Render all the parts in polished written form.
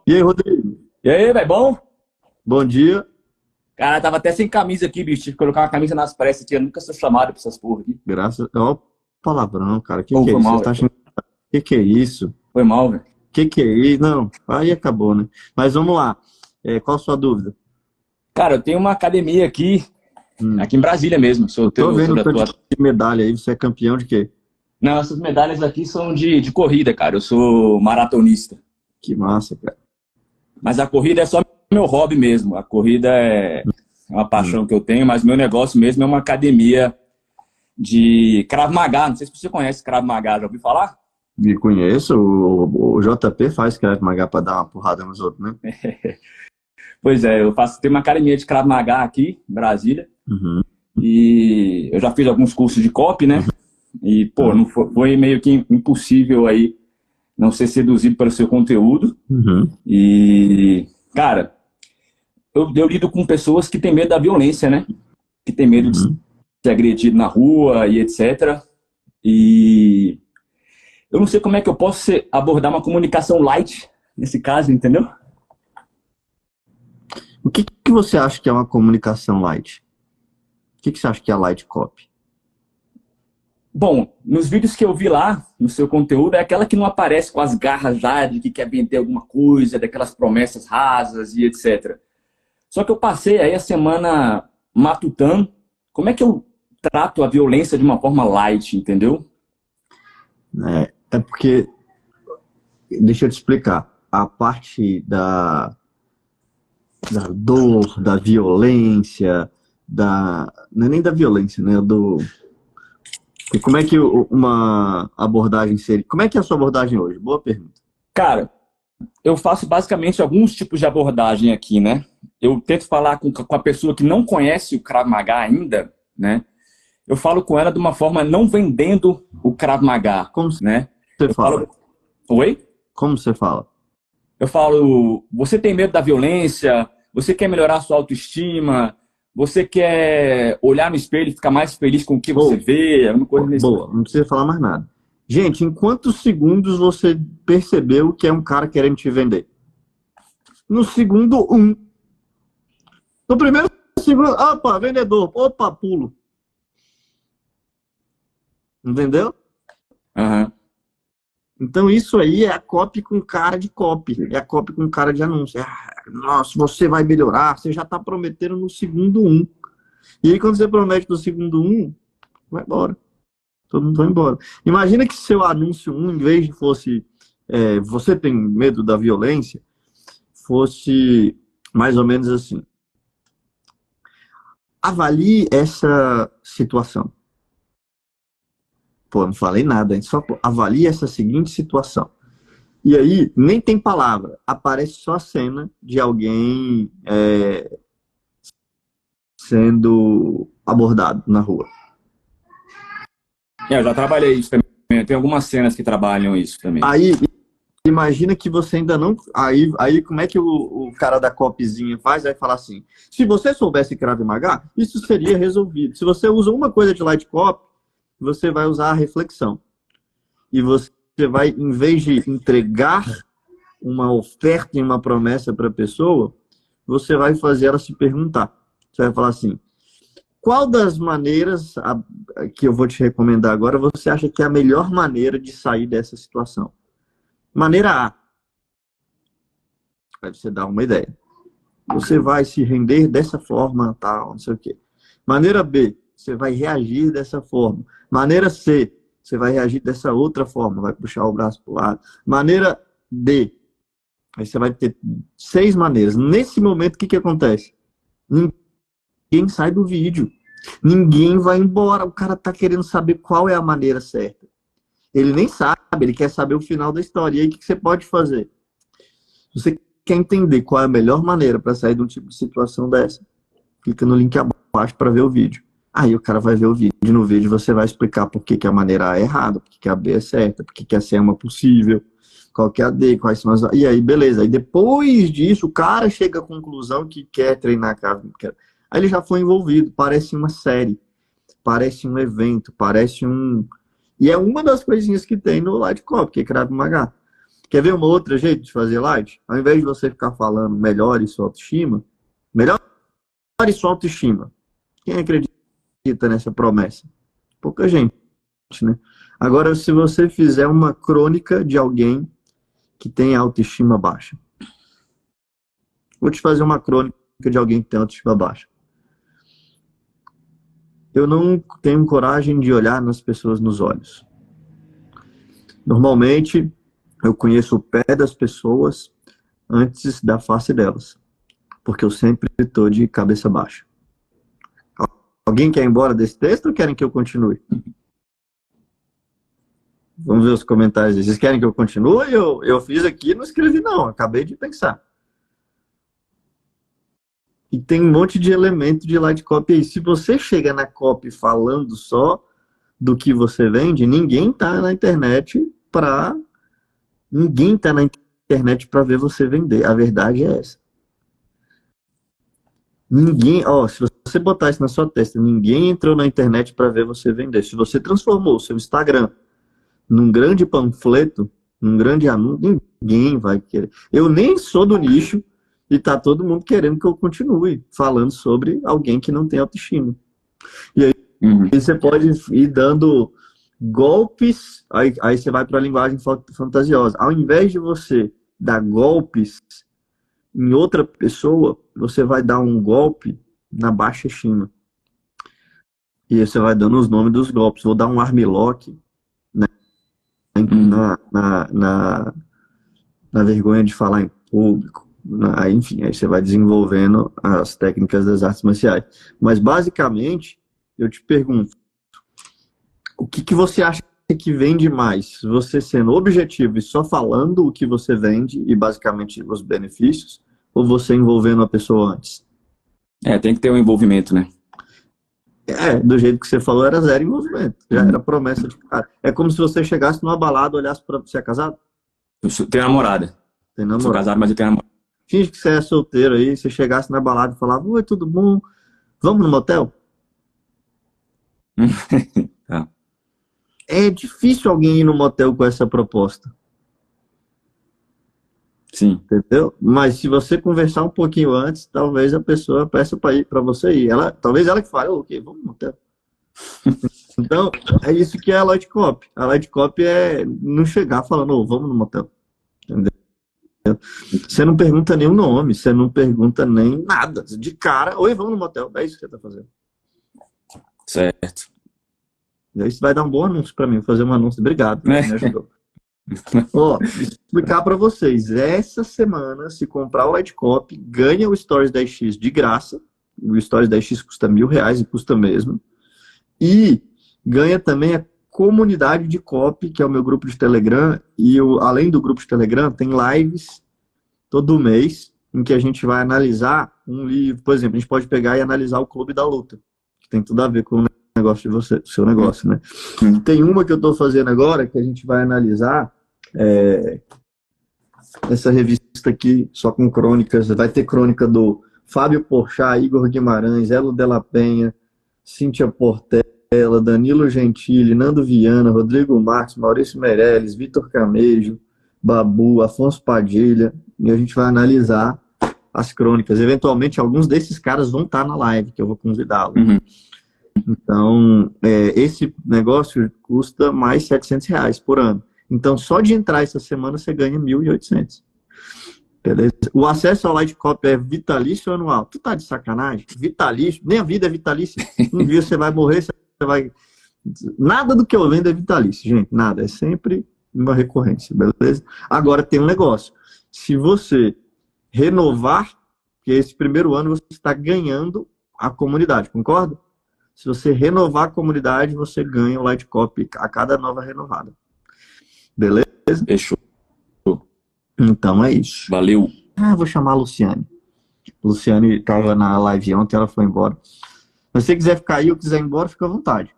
E aí, Rodrigo? E aí, velho, bom? Bom dia. Cara, tava até sem camisa aqui, bicho. Tive que colocar uma camisa nas pressas aqui. Eu nunca sou chamado pra essas porra aqui. Graças. Ó, palavrão, cara. Pô, Que é foi isso? Você mal, tá velho. achando. Que é isso? Foi mal, velho. Que é isso? Não, aí acabou, né? Mas vamos lá. Qual a sua dúvida? Cara, eu tenho uma academia aqui, Hum. aqui em Brasília mesmo. Eu tô vendo Sou o da tanto tua. de medalha aí. Você é campeão de quê? Não, essas medalhas aqui são de corrida, cara. Eu sou maratonista. Que massa, cara. Mas a corrida é só meu hobby mesmo. A corrida é uma Hum. paixão que eu tenho, mas meu negócio mesmo é uma academia de Krav Maga. Não sei se você conhece Krav Maga, já ouviu falar? Me conheço. O JP faz Krav Maga pra dar uma porrada nos outros, né? Pois é, tenho uma academia de Krav Maga aqui em Brasília. Uhum. E eu já fiz alguns cursos de copy, né? E, pô, não foi meio que impossível aí não ser seduzido pelo seu conteúdo. Uhum. E, cara, eu lido com pessoas que têm medo da violência, né? Que têm medo de Uhum. ser agredido na rua e etc. E eu não sei como é que eu posso abordar uma comunicação light nesse caso, entendeu? O que você acha que é uma comunicação light? O que você acha que é light copy? Bom, nos vídeos que eu vi lá, no seu conteúdo, é aquela que não aparece com as garras já de que quer vender alguma coisa, daquelas promessas rasas e etc. Só que eu passei aí a semana matutando. Como é que eu trato a violência de uma forma light, entendeu? É porque, deixa eu te explicar, a parte da dor, da violência, não é nem da violência, né? E como é que uma abordagem seria? Como é que é a sua abordagem hoje? Boa pergunta. Cara, eu faço basicamente alguns tipos de abordagem aqui, né? Eu tento falar com a pessoa que não conhece o Krav Maga ainda, né? Eu falo com ela de uma forma não vendendo o Krav Maga, Como né? você Eu fala? falo, oi? Como você fala? Eu falo, você tem medo da violência? Você quer melhorar a sua autoestima? Você quer olhar no espelho e ficar mais feliz com o que você Boa, vê? Alguma coisa nesse. boa, não precisa falar mais nada. Gente, em quantos segundos você percebeu que é um cara querendo te vender? No segundo um. No primeiro segundo, opa, vendedor, opa, pulo. Entendeu? Aham. Então isso aí é a copy com cara de copy, é a copy com cara de anúncio. Nossa, você vai melhorar, você já está prometendo no segundo um. E aí quando você promete no segundo um, vai embora. Todo mundo vai embora. Imagina que seu anúncio um, em vez de fosse você tem medo da violência, fosse mais ou menos assim. Avalie essa situação. Pô, não falei nada, hein? Só avalie essa seguinte situação. E aí, nem tem palavra, aparece só a cena de alguém sendo abordado na rua. Eu já trabalhei isso também. Tem algumas cenas que trabalham isso também. Aí, imagina que você ainda não. Aí como é que o cara da copzinha faz? Vai falar assim: se você soubesse Krav Maga, isso seria resolvido. Se você usa uma coisa de light copy, você vai usar a reflexão. E você vai, em vez de entregar uma oferta e uma promessa para a pessoa, você vai fazer ela se perguntar. Você vai falar assim: qual das maneiras que eu vou te recomendar agora você acha que é a melhor maneira de sair dessa situação? Maneira A. Aí você dá uma ideia. Você vai se render dessa forma, tal, não sei o quê. Maneira B. Você vai reagir dessa forma. Maneira C. Você vai reagir dessa outra forma, vai puxar o braço para o lado. Maneira D. Aí você vai ter 6 maneiras. Nesse momento, o que acontece? Ninguém sai do vídeo. Ninguém vai embora. O cara tá querendo saber qual é a maneira certa. Ele nem sabe, ele quer saber o final da história. E aí, o que você pode fazer? Se você quer entender qual é a melhor maneira para sair de um tipo de situação dessa, clica no link abaixo para ver o vídeo. Aí o cara vai ver o vídeo. No vídeo você vai explicar por que a maneira A é errada, por que a B é certa, por que a C é uma possível, qual que é a D, quais são as... E aí, beleza. Aí depois disso, o cara chega à conclusão que quer treinar a Aí ele já foi envolvido. Parece uma série, parece um evento, parece um... E é uma das coisinhas que tem no Light Cop, que é Krav Maga. Quer ver uma outra jeito de fazer light? Ao invés de você ficar falando melhore sua autoestima, melhore sua autoestima. Quem acredita nessa promessa? Pouca gente, né? Agora, se você fizer uma crônica de alguém que tem autoestima baixa. Vou te fazer uma crônica de alguém que tem autoestima baixa. Eu não tenho coragem de olhar nas pessoas nos olhos. Normalmente, eu conheço o pé das pessoas antes da face delas. Porque eu sempre estou de cabeça baixa. Alguém quer ir embora desse texto ou querem que eu continue? Vamos ver os comentários. Vocês querem que eu continue? Eu fiz aqui e não escrevi não. Acabei de pensar. E tem um monte de elemento de light copy aí. Se você chega na copy falando só do que você vende, ninguém tá na internet para ver você vender. A verdade é essa. Ninguém, se você botar isso na sua testa, ninguém entrou na internet para ver você vender. Se você transformou o seu Instagram num grande panfleto, num grande anúncio, ninguém vai querer. Eu nem sou do nicho e tá todo mundo querendo que eu continue falando sobre alguém que não tem autoestima. E aí você pode ir dando golpes, aí você vai para a linguagem fantasiosa. Ao invés de você dar golpes em outra pessoa, você vai dar um golpe na baixa estima. E aí você vai dando os nomes dos golpes. Vou dar um armlock, né? Na vergonha de falar em público. Enfim, aí você vai desenvolvendo as técnicas das artes marciais. Mas, basicamente, eu te pergunto, o que você acha que vende mais? Você sendo objetivo e só falando o que você vende e, basicamente, os benefícios, ou você envolvendo a pessoa antes? Tem que ter um envolvimento, né? Do jeito que você falou, era zero envolvimento. Já era promessa de cara. É como se você chegasse numa balada, olhasse para você. É casado? Eu tenho namorada. Tem namorada. Sou casado, mas eu tenho namorada. Finge que você é solteiro aí, você chegasse na balada e falava, oi, tudo bom? Vamos no motel? Tá. É difícil alguém ir no motel com essa proposta. Sim. Entendeu? Mas se você conversar um pouquinho antes, talvez a pessoa peça para você ir. Talvez ela que fale, ok, vamos no motel. Então, é isso que é a light copy. A light copy é não chegar falando, vamos no motel. Entendeu? Você não pergunta nem o nome, você não pergunta nem nada. De cara, oi, vamos no motel. É isso que você tá fazendo. Certo. E aí você vai dar um bom anúncio para mim, vou fazer um anúncio. Obrigado, me ajudou. Explicar para vocês. Essa semana, se comprar o light copy, ganha o Stories 10x de graça. O Stories 10x custa R$1.000 e custa mesmo. E ganha também a comunidade de copy, que é o meu grupo de Telegram. E além do grupo de Telegram, tem lives todo mês em que a gente vai analisar um livro. Por exemplo, a gente pode pegar e analisar o Clube da Luta, que tem tudo a ver com o negócio de você, seu negócio, né? Tem uma que eu estou fazendo agora que a gente vai analisar essa revista aqui, só com crônicas. Vai ter crônica do Fábio Porchat, Igor Guimarães, Elo Della Penha, Cíntia Portela, Danilo Gentili, Nando Viana, Rodrigo Marques, Maurício Meirelles, Vitor Camejo, Babu, Afonso Padilha, e a gente vai analisar as crônicas. Eventualmente, alguns desses caras vão estar na live, que eu vou convidá-los. Então, esse negócio custa mais R$700 por ano. Então, só de entrar essa semana, você ganha 1.800. Beleza? O acesso ao light copy é vitalício ou anual? Tu tá de sacanagem? Vitalício? Nem a vida é vitalícia. Um dia você vai morrer, você vai... Nada do que eu vendo é vitalício, gente. Nada. É sempre uma recorrência, beleza? Agora, tem um negócio. Se você renovar, que esse primeiro ano você está ganhando a comunidade, concorda? Se você renovar a comunidade, você ganha o light copy a cada nova renovada. Beleza? Fechou. Então é isso. Valeu. Vou chamar a Luciane. Luciane estava na live ontem, ela foi embora. Se você quiser ficar aí ou quiser ir embora, fica à vontade.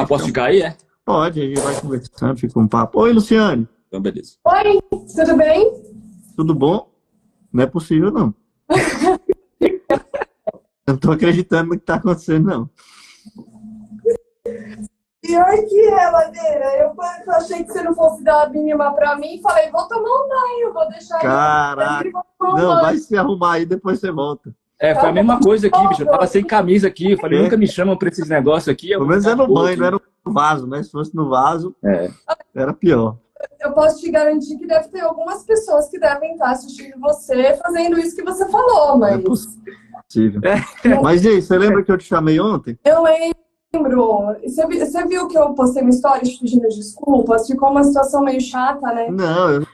Posso ficar aí, é? Pode, a gente vai conversando, fica um papo. Oi, Luciane. Então, beleza. Oi, tudo bem? Tudo bom? Não é possível, não. Eu não tô acreditando no que tá acontecendo, não. Pior que é, Ladeira. Eu achei que você não fosse dar a mínima pra mim. Falei, vou tomar um banho, vou deixar Caraca. vou tomar um Não, banho. vai se arrumar aí, depois você volta. Foi a mesma coisa aqui, bicho. Eu tava sem camisa aqui. Eu falei, nunca me chamam pra esses negócios aqui. Pelo menos é no banho, não era no vaso, né? Se fosse no vaso, era pior. Eu posso te garantir que deve ter algumas pessoas que devem estar assistindo você fazendo isso que você falou, mas... É possível. Mas e aí, você lembra que eu te chamei ontem? Eu lembro. Você viu que eu postei uma história pedindo desculpas? Ficou uma situação meio chata, né? Não,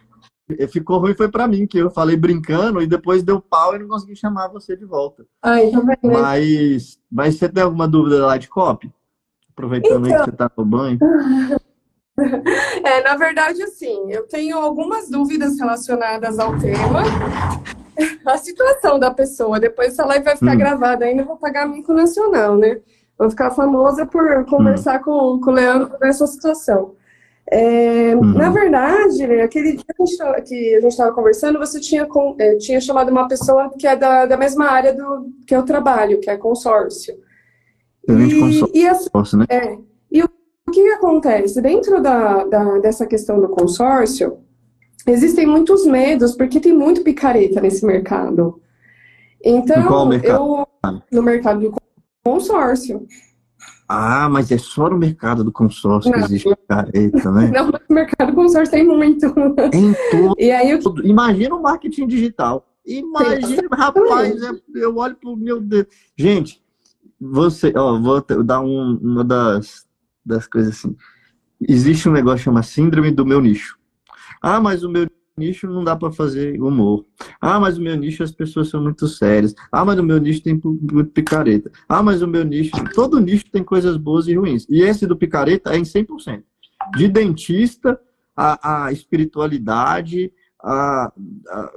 ficou ruim foi pra mim, que eu falei brincando e depois deu pau e não consegui chamar você de volta. Ai, tá vendo? Mas você tem alguma dúvida lá de copy? Aproveitando aí que você tá no banho. Na verdade, assim, eu tenho algumas dúvidas relacionadas ao tema, a situação da pessoa. Depois essa live vai ficar gravada, ainda vou pagar mico nacional, né? Vou ficar famosa por conversar com o Leandro nessa situação. Na verdade, né, aquele dia que a gente estava conversando, você tinha chamado uma pessoa que é da mesma área que eu trabalho, que é consórcio. Consórcio, né? E o que acontece? Dentro dessa questão do consórcio, existem muitos medos, porque tem muito picareta nesse mercado. Então, em qual mercado? No mercado do consórcio. Ah, mas é só no mercado do consórcio que existe picareta, né? Não, no mercado do consórcio tem muito. Em tudo. E aí, Imagina o marketing digital. Imagina, rapaz, eu olho pro meu Deus. Gente, vou dar uma das coisas assim. Existe um negócio que chama síndrome do meu nicho. Ah, mas o meu nicho não dá para fazer humor. Ah, mas o meu nicho as pessoas são muito sérias. Ah, mas o meu nicho tem muito picareta. Ah, mas o meu nicho... Todo nicho tem coisas boas e ruins. E esse do picareta é em 100%. De dentista, a espiritualidade, a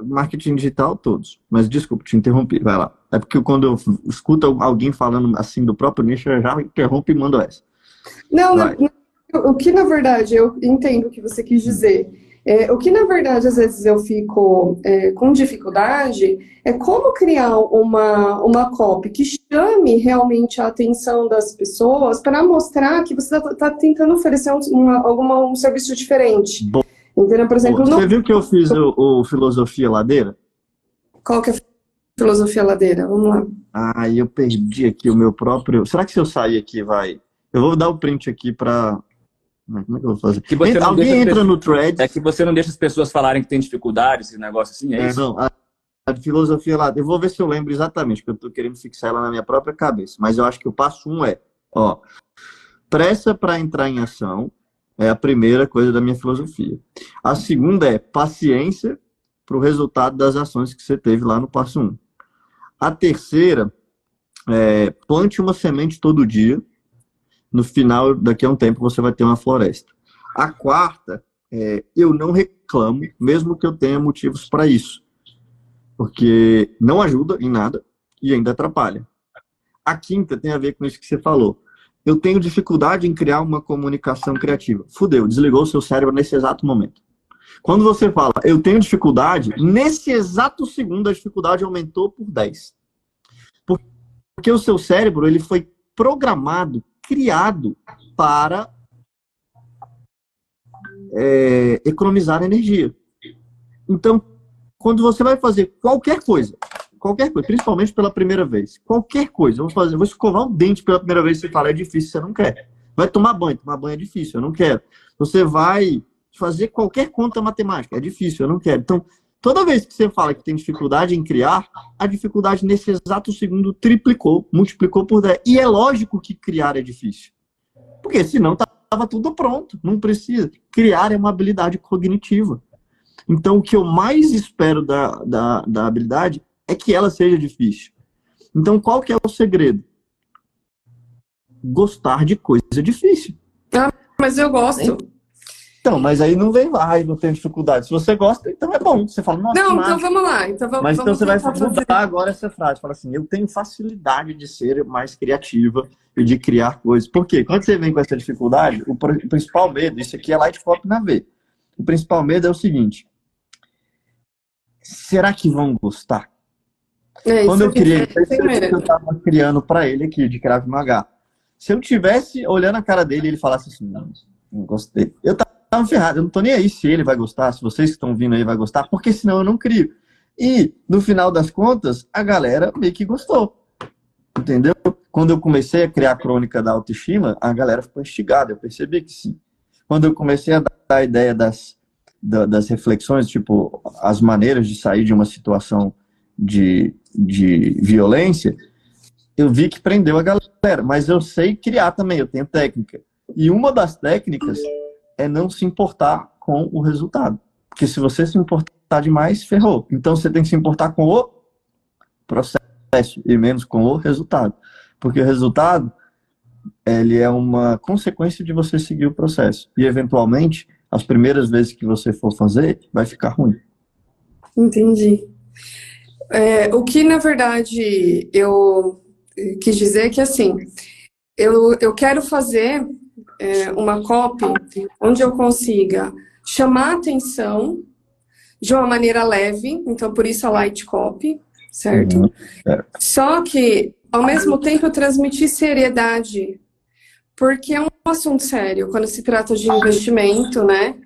marketing digital, todos. Mas desculpa, te interrompi. Vai lá. É porque quando eu escuto alguém falando assim do próprio nicho, eu já interrompo e mando essa. Não, o que na verdade eu entendo o que você quis dizer. O que, na verdade, às vezes eu fico com dificuldade é como criar uma copy que chame realmente a atenção das pessoas para mostrar que você está tentando oferecer um serviço diferente. Bom, entendeu? Por exemplo, você viu que eu fiz o Filosofia Ladeira? Qual que é a Filosofia Ladeira? Vamos lá. Ah, eu perdi aqui o meu próprio... Será que se eu sair aqui vai... Eu vou dar o print aqui para... Como é que eu vou fazer? Alguém entra no thread. É que você não deixa as pessoas falarem que tem dificuldade, esse negócio assim, é isso? Não, a filosofia lá, eu vou ver se eu lembro exatamente, porque eu estou querendo fixar ela na minha própria cabeça. Mas eu acho que o passo 1 pressa para entrar em ação, é a primeira coisa da minha filosofia. A segunda é paciência para o resultado das ações que você teve lá no passo 1. A terceira é plante uma semente todo dia. No final, daqui a um tempo, você vai ter uma floresta. A quarta, eu não reclamo, mesmo que eu tenha motivos para isso. Porque não ajuda em nada e ainda atrapalha. A quinta tem a ver com isso que você falou. Eu tenho dificuldade em criar uma comunicação criativa. Fudeu, desligou o seu cérebro nesse exato momento. Quando você fala, eu tenho dificuldade, nesse exato segundo a dificuldade aumentou por 10. Porque o seu cérebro ele foi programado, criado para economizar energia. Então, quando você vai fazer qualquer coisa, principalmente pela primeira vez, qualquer coisa, vou escovar um dente pela primeira vez, você fala, é difícil, você não quer. Vai tomar banho é difícil, eu não quero. Você vai fazer qualquer conta matemática, é difícil, eu não quero. Então, toda vez que você fala que tem dificuldade em criar, a dificuldade nesse exato segundo triplicou, multiplicou por 10. E é lógico que criar é difícil. Porque senão estava tudo pronto, não precisa. Criar é uma habilidade cognitiva. Então, o que eu mais espero da habilidade é que ela seja difícil. Então, qual que é o segredo? Gostar de coisa difícil. Ah, mas eu gosto. Então, mas aí não vem lá, não tem dificuldade. Se você gosta, então é bom. Você fala, nossa, não, então vamos lá. Mas então você vai mudar agora essa frase. Fala assim, eu tenho facilidade de ser mais criativa e de criar coisas. Por quê? Quando você vem com essa dificuldade, o principal medo, isso aqui é light copy na V. O principal medo é o seguinte, será que vão gostar? Quando eu criei, eu estava criando para ele aqui, de Krav Maga. Se eu tivesse olhando a cara dele e ele falasse assim, não gostei. Eu tava ferrado, eu não tô nem aí se ele vai gostar, se vocês que estão vindo aí vai gostar, porque senão eu não crio. E, no final das contas, a galera meio que gostou. Entendeu? Quando eu comecei a criar a crônica da autoestima, a galera ficou instigada, eu percebi que sim. Quando eu comecei a dar a ideia das reflexões, tipo, as maneiras de sair de uma situação de violência, eu vi que prendeu a galera, mas eu sei criar também, eu tenho técnica. E uma das técnicas é não se importar com o resultado. Porque se você se importar demais, ferrou. Então você tem que se importar com o processo e menos com o resultado. Porque o resultado, ele é uma consequência de você seguir o processo. E, eventualmente, as primeiras vezes que você for fazer, vai ficar ruim. Entendi. O que, na verdade, eu quis dizer é que, assim, eu quero fazer uma copy onde eu consiga chamar a atenção de uma maneira leve, então por isso a light copy, certo? Uhum. Só que, ao mesmo tempo, eu transmitir seriedade, porque é um assunto sério quando se trata de investimento, né?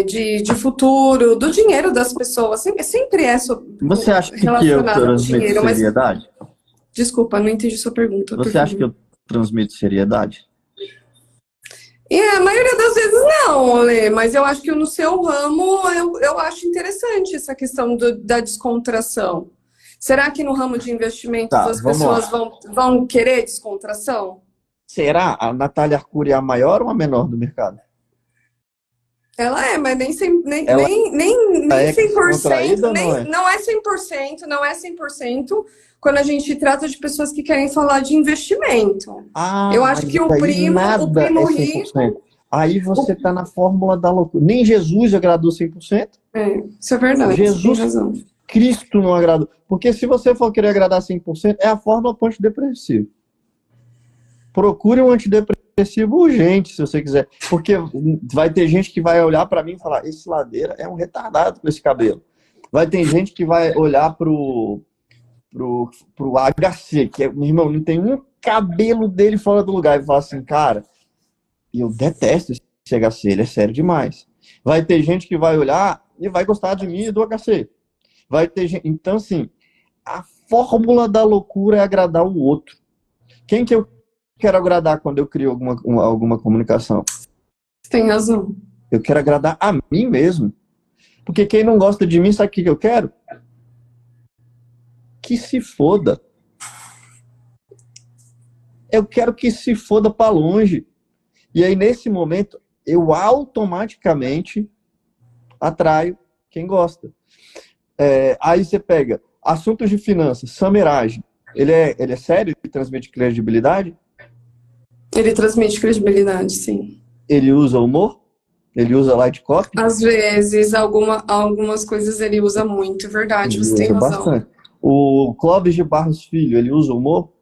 De futuro, do dinheiro das pessoas, sempre é Você acha que eu relacionado ao transmito dinheiro, mas seriedade? desculpa, não entendi sua pergunta. Você acha que eu transmito seriedade? A maioria das vezes não, Lê, mas eu acho que no seu ramo eu acho interessante essa questão da descontração. Será que no ramo de investimentos as pessoas vão querer descontração? Será? A Natália Arcuri é a maior ou a menor do mercado? Ela é, mas nem 100%, nem é 100%, não é 100%, não é 100% quando a gente trata de pessoas que querem falar de investimento. Eu acho que o primo rico... Aí você está na fórmula da loucura. Nem Jesus agradou 100%. Isso é verdade. Jesus Cristo não agradou. Porque se você for querer agradar 100%, é a fórmula para o antidepressivo. Procure um antidepressivo urgente, se você quiser. Porque vai ter gente que vai olhar para mim e falar, esse Ladeira é um retardado com esse cabelo. Vai ter gente que vai olhar pro HC, que meu irmão, não tem um cabelo dele fora do lugar, e falar assim, cara, eu detesto esse HC, ele é sério demais. Vai ter gente que vai olhar e vai gostar de mim e do HC. Vai ter gente... Então, assim, a fórmula da loucura é agradar o outro. Quem que eu quero agradar quando eu crio alguma comunicação? Tem razão. Eu quero agradar a mim mesmo. Porque quem não gosta de mim, sabe o que eu quero? Que se foda. Eu quero que se foda para longe. E aí, nesse momento, eu automaticamente atraio quem gosta. Aí você pega assuntos de finanças, sameragem. Ele é sério? Ele transmite credibilidade? Ele transmite credibilidade, sim. Ele usa humor? Ele usa light copy? Às vezes, algumas coisas ele usa muito, é verdade, você tem razão. Bastante. O Clóvis de Barros Filho, ele usa humor?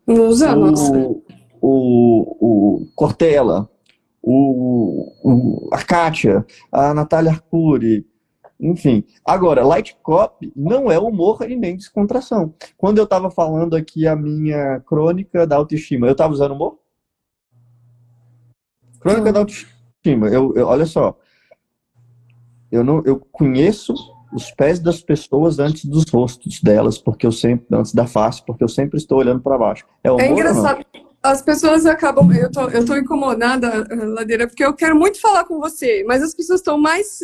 Não usa, nossa. O Cortella, a Kátia, a Natália Arcuri, enfim. Agora, light copy não é humor e nem descontração. Quando eu estava falando aqui a minha crônica da autoestima, eu estava usando humor? Crônica da autoestima. Olha só, eu conheço os pés das pessoas antes dos rostos delas, antes da face, porque eu sempre estou olhando para baixo. É engraçado. As pessoas acabam... Eu tô incomodada, Ladeira, porque eu quero muito falar com você, mas as pessoas estão mais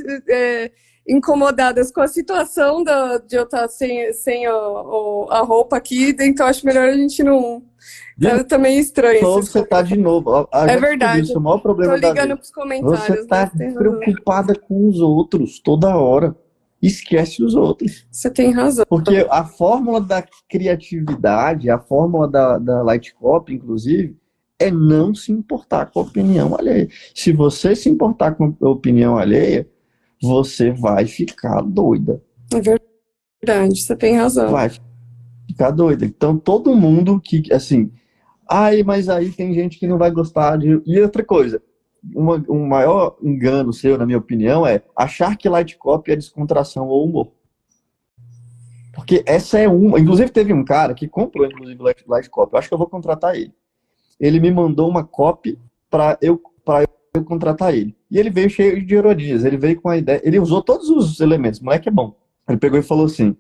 incomodadas com a situação de eu estar sem a roupa aqui, então acho melhor a gente não... Tá meio estranho. Você tá de novo. É verdade. Isso, o maior problema tô ligando pros comentários. Você tá preocupada com os outros toda hora. Esquece os outros. Você tem razão. Porque a fórmula da criatividade, a fórmula da light copy, inclusive, é não se importar com a opinião alheia. Se você se importar com a opinião alheia, você vai ficar doida. É verdade, você tem razão. Vai ficar doida. Então, todo mundo que, assim... mas aí tem gente que não vai gostar de... E outra coisa, um maior engano seu, na minha opinião, é achar que light copy é descontração ou humor. Porque essa é uma... Inclusive, teve um cara que comprou, inclusive, light copy. Eu acho que eu vou contratar ele. ele me mandou uma copy para eu contratar ele. E ele veio cheio de ironias, ele veio com a ideia, ele usou todos os elementos, o moleque é bom. Ele pegou e falou assim,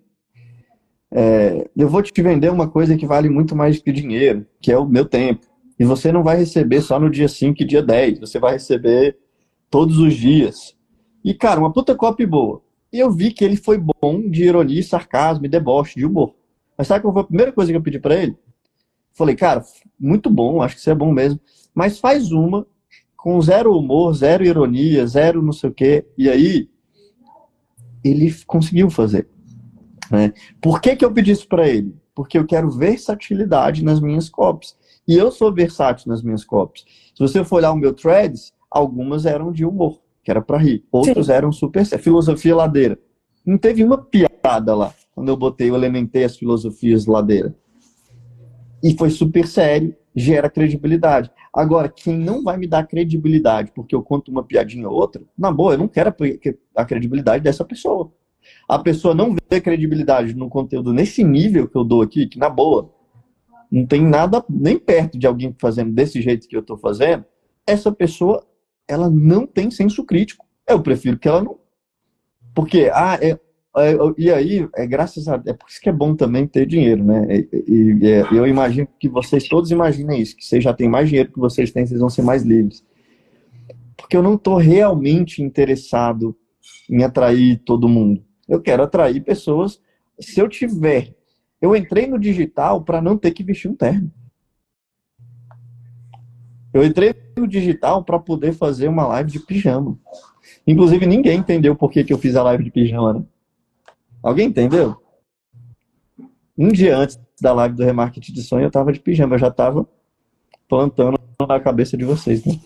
eu vou te vender uma coisa que vale muito mais que dinheiro, que é o meu tempo. E você não vai receber só no dia 5 e dia 10, você vai receber todos os dias. E, cara, uma puta copy boa. E eu vi que ele foi bom de ironia, sarcasmo e deboche, de humor. Mas sabe qual foi a primeira coisa que eu pedi pra ele? Falei, cara, muito bom, acho que você é bom mesmo, mas faz uma com zero humor, zero ironia, zero não sei o quê. E aí, ele conseguiu fazer. Né? Por que eu pedi isso para ele? Porque eu quero versatilidade nas minhas copies. E eu sou versátil nas minhas copies. Se você for olhar o meu threads, algumas eram de humor, que era para rir. Outros Sim. eram super sérios. Filosofia ladeira. Não teve uma piada lá, quando eu elementei as filosofias ladeira. E foi super sério, gera credibilidade. Agora, quem não vai me dar credibilidade porque eu conto uma piadinha ou outra, na boa, eu não quero a credibilidade dessa pessoa. A pessoa não vê credibilidade no conteúdo nesse nível que eu dou aqui, que na boa, não tem nada nem perto de alguém fazendo desse jeito que eu estou fazendo, essa pessoa, ela não tem senso crítico. Eu prefiro que ela não... Porque, e aí, graças a... É por isso que é bom também ter dinheiro, né? Eu imagino que vocês todos imaginem isso, que vocês já têm mais dinheiro que vocês têm, vocês vão ser mais livres. Porque eu não estou realmente interessado em atrair todo mundo. Eu quero atrair pessoas, se eu tiver... Eu entrei no digital para não ter que vestir um terno. Eu entrei no digital para poder fazer uma live de pijama. Inclusive, ninguém entendeu por que eu fiz a live de pijama, né? Alguém entendeu? Um dia antes da live do Remarketing de Sonho, eu tava de pijama. Eu já tava plantando na cabeça de vocês, né?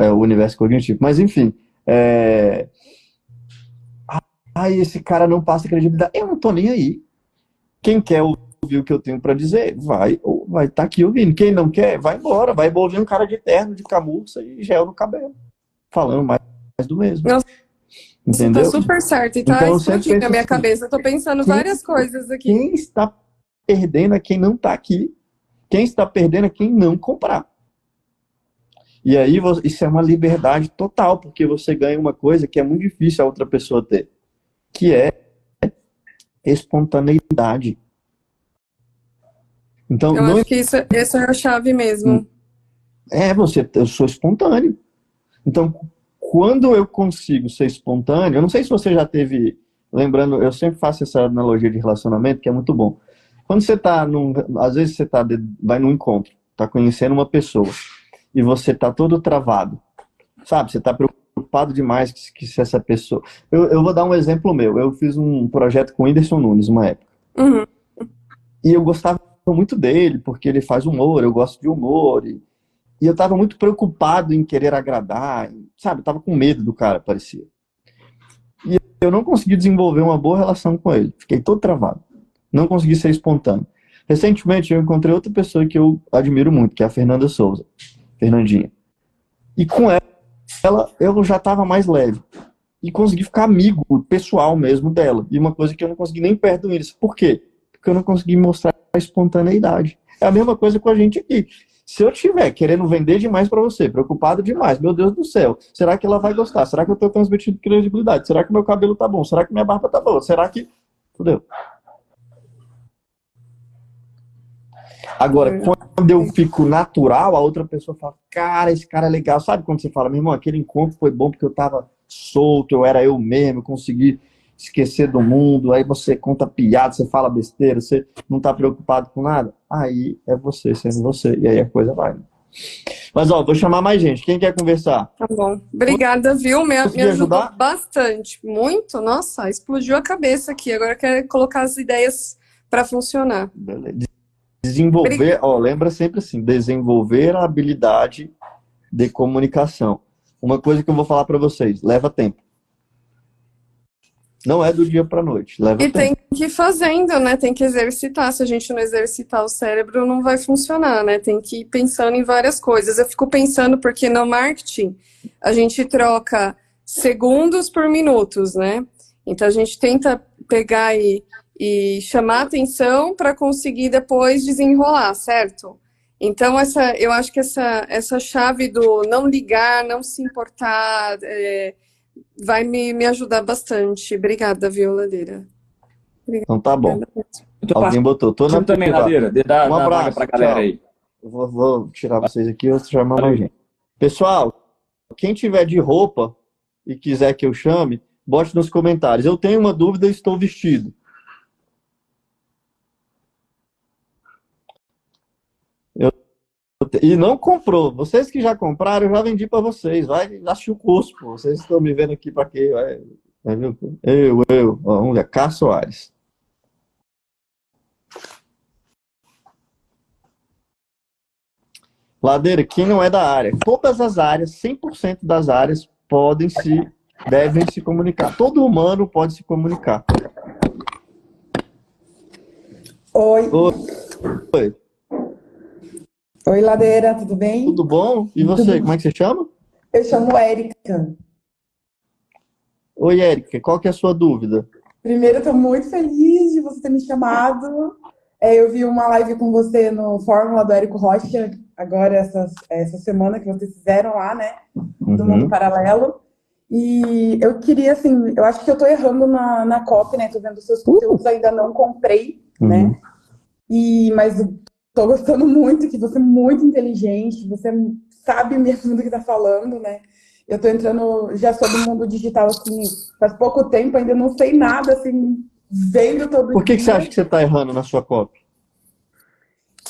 O universo cognitivo. Mas, enfim. Esse cara não passa credibilidade. Eu não tô nem aí. Quem quer ouvir o que eu tenho para dizer, vai estar aqui ouvindo. Quem não quer, vai embora. Vai ouvir um cara de terno, de camurça e gel no cabelo. Falando mais do mesmo. Nossa, entendeu? Tá super certo. E tá então, explodindo na minha cabeça. Eu tô pensando várias coisas aqui. Quem está perdendo é quem não tá aqui. Quem está perdendo é quem não comprar. E aí, isso é uma liberdade total, porque você ganha uma coisa que é muito difícil a outra pessoa ter, que é espontaneidade. Então, eu acho que essa é a chave mesmo. Eu sou espontâneo. Então, quando eu consigo ser espontâneo, eu não sei se você já teve, lembrando, eu sempre faço essa analogia de relacionamento, que é muito bom. Quando você tá às vezes você vai num encontro, tá conhecendo uma pessoa, e você tá todo travado, sabe? Você tá preocupado demais que se essa pessoa... Eu vou dar um exemplo meu. Eu fiz um projeto com o Whindersson Nunes, uma época. Uhum. E eu gostava muito dele, porque ele faz humor, eu gosto de humor, e eu tava muito preocupado em querer agradar, sabe? Eu tava com medo do cara, parecia. E eu não consegui desenvolver uma boa relação com ele. Fiquei todo travado. Não consegui ser espontâneo. Recentemente eu encontrei outra pessoa que eu admiro muito, que é a Fernanda Souza. Fernandinha. E com ela eu já tava mais leve. E consegui ficar amigo pessoal mesmo dela. E uma coisa que eu não consegui nem perto do Whindersson. Por quê? Porque eu não consegui mostrar a espontaneidade. É a mesma coisa com a gente aqui. Se eu estiver querendo vender demais para você, preocupado demais, meu Deus do céu, será que ela vai gostar? Será que eu estou transmitindo credibilidade? Será que meu cabelo tá bom? Será que minha barba tá boa? Será que... Fudeu. Agora, quando eu fico natural, a outra pessoa fala, cara, esse cara é legal. Sabe quando você fala, meu irmão, aquele encontro foi bom porque eu tava solto, eu era eu mesmo, eu consegui esquecer do mundo, aí você conta piada, você fala besteira, você não tá preocupado com nada, aí é você sendo você, e aí a coisa vai. Mas, ó, vou chamar mais gente. Quem quer conversar? Tá bom. Obrigada, viu? Me ajudou bastante. Muito. Nossa, explodiu a cabeça aqui. Agora eu quero colocar as ideias para funcionar. Desenvolver, ó, lembra sempre assim, desenvolver a habilidade de comunicação. Uma coisa que eu vou falar para vocês, leva tempo. Não é do dia para noite, leva tempo. Tem que ir fazendo, né? Tem que exercitar. Se a gente não exercitar o cérebro, não vai funcionar, né? Tem que ir pensando em várias coisas. Eu fico pensando porque no marketing a gente troca segundos por minutos, né? Então a gente tenta pegar e chamar atenção para conseguir depois desenrolar, certo? Então, eu acho que essa chave do não ligar, não se importar, vai me ajudar bastante. Obrigada, viu, Ladeira? Então tá bom. Eu tô Alguém botou, tô na passando também, privada. Ladeira. Dá Um vaga abraço, pra galera tchau. aí. Vou tirar vocês aqui, eu vou chamar Valeu. mais gente. Pessoal, quem tiver de roupa e quiser que eu chame, bote nos comentários. Eu tenho uma dúvida e estou vestido. E não comprou. Vocês que já compraram, eu já vendi para vocês. Vai assistir o curso, pô. Vocês estão me vendo aqui para quê? Vai ver? Eu. Ó, vamos ver. Cá Soares. Ladeira, quem não é da área? Todas as áreas, 100% das áreas devem se comunicar. Todo humano pode se comunicar. Oi. Oi. Oi, Ladeira, tudo bem? Tudo bom? E você, como é que você chama? Eu chamo Érica. Oi, Érica, qual que é a sua dúvida? Primeiro, eu tô muito feliz de você ter me chamado. Eu vi uma live com você no Fórmula do Érico Rocha, agora essa semana que vocês fizeram lá, né? Do Mundo Paralelo. E eu queria, assim, eu acho que eu tô errando na copy, né? Tô vendo seus conteúdos, ainda não comprei, né? Mas eu tô gostando muito, que você é muito inteligente, você sabe mesmo do que tá falando, né? Eu tô entrando, já sou do mundo digital, assim, faz pouco tempo, ainda não sei nada, assim, vendo todo dia. Por que você acha que você tá errando na sua copy?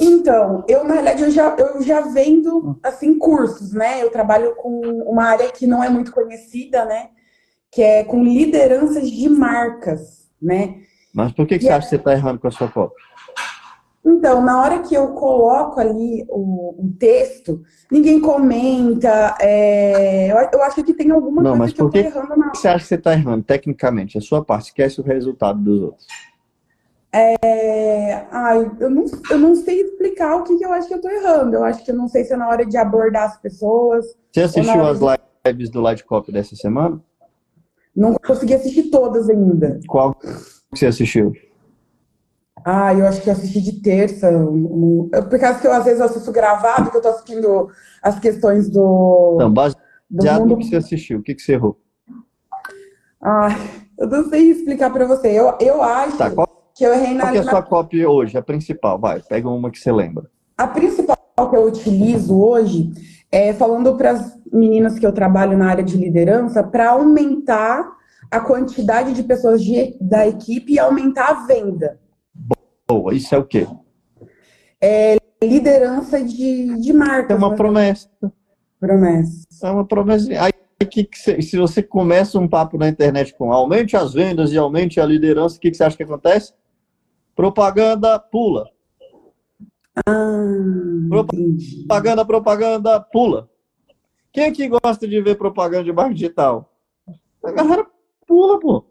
Então, na realidade, eu já vendo, assim, cursos, né? Eu trabalho com uma área que não é muito conhecida, né? Que é com lideranças de marcas, né? Mas por que você acha que você tá errando com a sua copy? Então, na hora que eu coloco ali o texto, ninguém comenta. Eu acho que tem alguma Não, coisa mas que eu por tô que errando na. você acha que você está errando, tecnicamente? A sua parte, esquece o resultado dos outros. Eu não sei explicar o que eu acho que eu tô errando. Eu acho que eu não sei se é na hora de abordar as pessoas. Você assistiu hora as lives do Light Copy dessa semana? Não consegui assistir todas ainda. Qual que você assistiu? Eu acho que eu assisti de terça. Por causa que às vezes eu assisto gravado, que eu tô assistindo as questões do. Não, baseado mundo. no que você assistiu, o que você errou? Eu não sei explicar pra você. Eu acho que eu errei Qual que é a sua copy hoje, a principal? Vai, pega uma que você lembra. A principal que eu utilizo hoje é falando para as meninas que eu trabalho na área de liderança para aumentar a quantidade de pessoas da equipe e aumentar a venda. Boa, isso é o quê? Liderança de marcas. É uma promessa. Promessa. É uma promessa. Aí, se você começa um papo na internet com aumente as vendas e aumente a liderança, o que você acha que acontece? Propaganda pula. Propaganda pula. Quem é que gosta de ver propaganda de marketing digital? A galera pula, pô.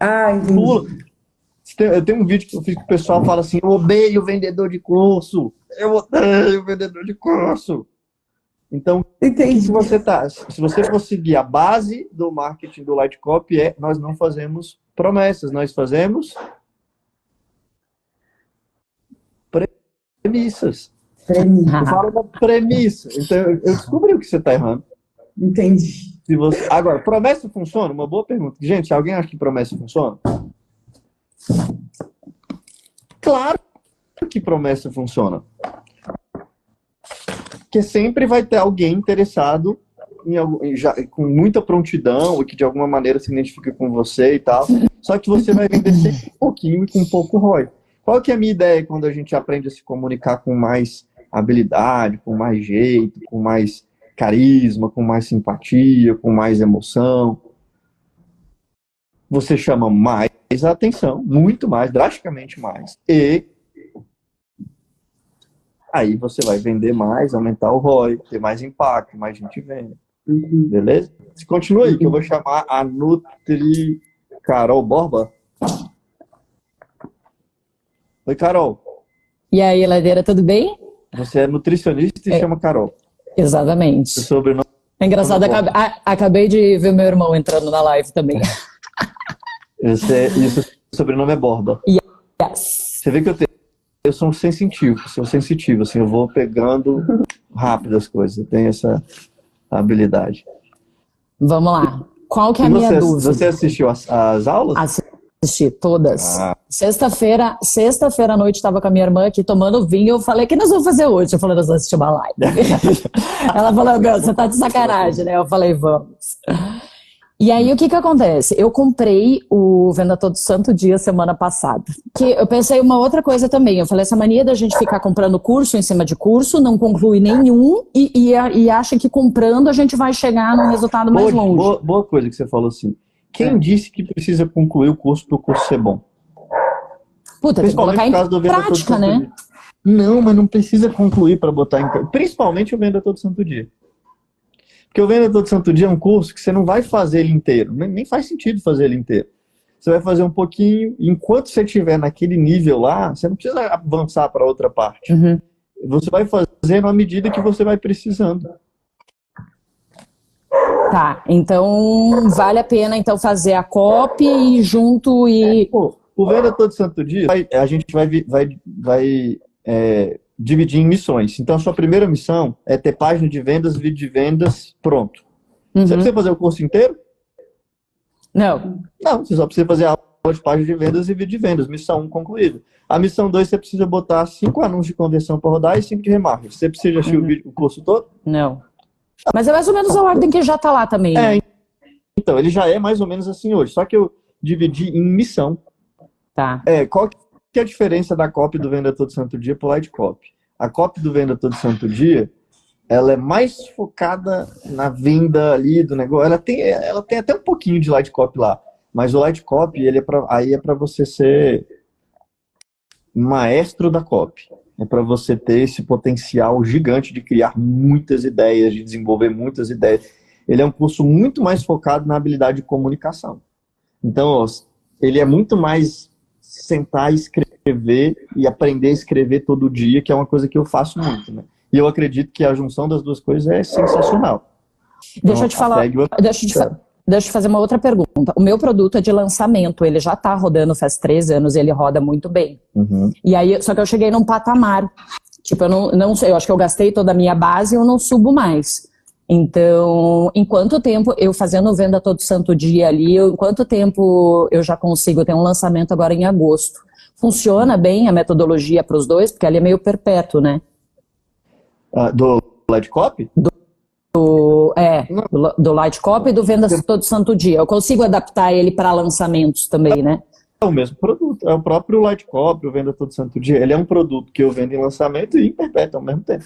Entendi. Pula. Eu tenho um vídeo que eu fiz que o pessoal fala assim: eu odeio vendedor de curso. Eu odeio vendedor de curso. Então, entendi. Se você for seguir a base do marketing do Light Copy, nós não fazemos promessas, nós fazemos premissas. Eu falo da premissa. Então, eu descobri o que você está errando. Entendi. Agora, promessa funciona? Uma boa pergunta. Gente, alguém acha que promessa funciona? Claro que promessa funciona. Porque sempre vai ter alguém interessado com muita prontidão e que de alguma maneira se identifica com você e tal. Só que você vai vender sempre um pouquinho e com pouco ROI. Qual que é a minha ideia quando a gente aprende a se comunicar com mais habilidade, com mais jeito, com mais carisma, com mais simpatia, com mais emoção? Você chama mais a atenção, muito mais, drasticamente mais. E aí você vai vender mais, aumentar o ROI, ter mais impacto, mais gente vende. Beleza? Continua aí, que eu vou chamar a Nutri Carol Borba. Oi, Carol. E aí, Ladeira, tudo bem? Você é nutricionista e chama Carol. Exatamente. Seu sobrenome... É engraçado, acabei de ver meu irmão entrando na live também. E o seu sobrenome é Borba. Yes. Você vê que eu eu sou sensitivo, assim, eu vou pegando rápido as coisas, eu tenho essa habilidade. Vamos lá. Qual que é E a minha dúvida? você assistiu as aulas? Assisti todas. Ah. Sexta-feira à noite, estava com a minha irmã aqui tomando vinho. Eu falei, o que nós vamos fazer hoje? Eu falei, nós vamos assistir uma live. Ela falou, meu, você tá de sacanagem, né? Eu falei, vamos. E aí, o que acontece? Eu comprei o Venda Todo Santo Dia semana passada. Que eu pensei uma outra coisa também. Eu falei, essa mania da gente ficar comprando curso em cima de curso, não conclui nenhum e acha que comprando a gente vai chegar num resultado mais longe. Boa coisa que você falou assim. Quem disse que precisa concluir o curso para o curso ser bom? Puta, tem que colocar em prática, né? Dia. Não, mas não precisa concluir para botar em prática. Principalmente o Venda Todo Santo Dia. Porque o Venda Todo Santo Dia é um curso que você não vai fazer ele inteiro. Nem faz sentido fazer ele inteiro. Você vai fazer um pouquinho, enquanto você estiver naquele nível lá, você não precisa avançar para outra parte. Uhum. Você vai fazendo à medida que você vai precisando. Tá, então vale a pena então fazer a copy e junto e... O Venda Todo Santo Dia, a gente vai dividir em missões. Então, a sua primeira missão é ter página de vendas, vídeo de vendas, pronto. Você precisa fazer o curso inteiro? Não. Não, você só precisa fazer a aula de página de vendas e vídeo de vendas. Missão 1 concluída. A missão 2, você precisa botar 5 anúncios de conversão para rodar e 5 de remarketing. Você precisa assistir o curso todo? Não. Mas é mais ou menos a ordem que já está lá também. Né? Então, ele já é mais ou menos assim hoje. Só que eu dividi em missão. Tá. Qual que é a diferença da copy do Venda Todo Santo Dia para o Light Copy? A copy do Venda Todo Santo Dia, ela é mais focada na venda ali do negócio. Ela tem até um pouquinho de Light Copy lá. Mas o Light Copy, ele é para você ser maestro da copy. É para você ter esse potencial gigante de criar muitas ideias, de desenvolver muitas ideias. Ele é um curso muito mais focado na habilidade de comunicação. Então, ele é muito mais sentar e escrever e aprender a escrever todo dia, que é uma coisa que eu faço muito, né? E eu acredito que a junção das duas coisas é sensacional. Deixa eu te falar, deixa eu fazer uma outra pergunta. O meu produto é de lançamento, ele já está rodando faz 3 anos, ele roda muito bem. E aí, só que eu cheguei num patamar, tipo, eu não sei, eu acho que eu gastei toda a minha base e eu não subo mais. Então, em quanto tempo eu fazendo venda todo santo dia ali, em quanto tempo eu já consigo ter um lançamento agora em agosto? Funciona bem a metodologia para os dois? Porque ali é meio perpétuo, né? Do Light Copy? Do Light Copy e do Venda Todo Santo Dia. Eu consigo adaptar ele para lançamentos também, né? É o mesmo produto, é o próprio Light Copy, o Venda Todo Santo Dia. Ele é um produto que eu vendo em lançamento e em perpétuo ao mesmo tempo.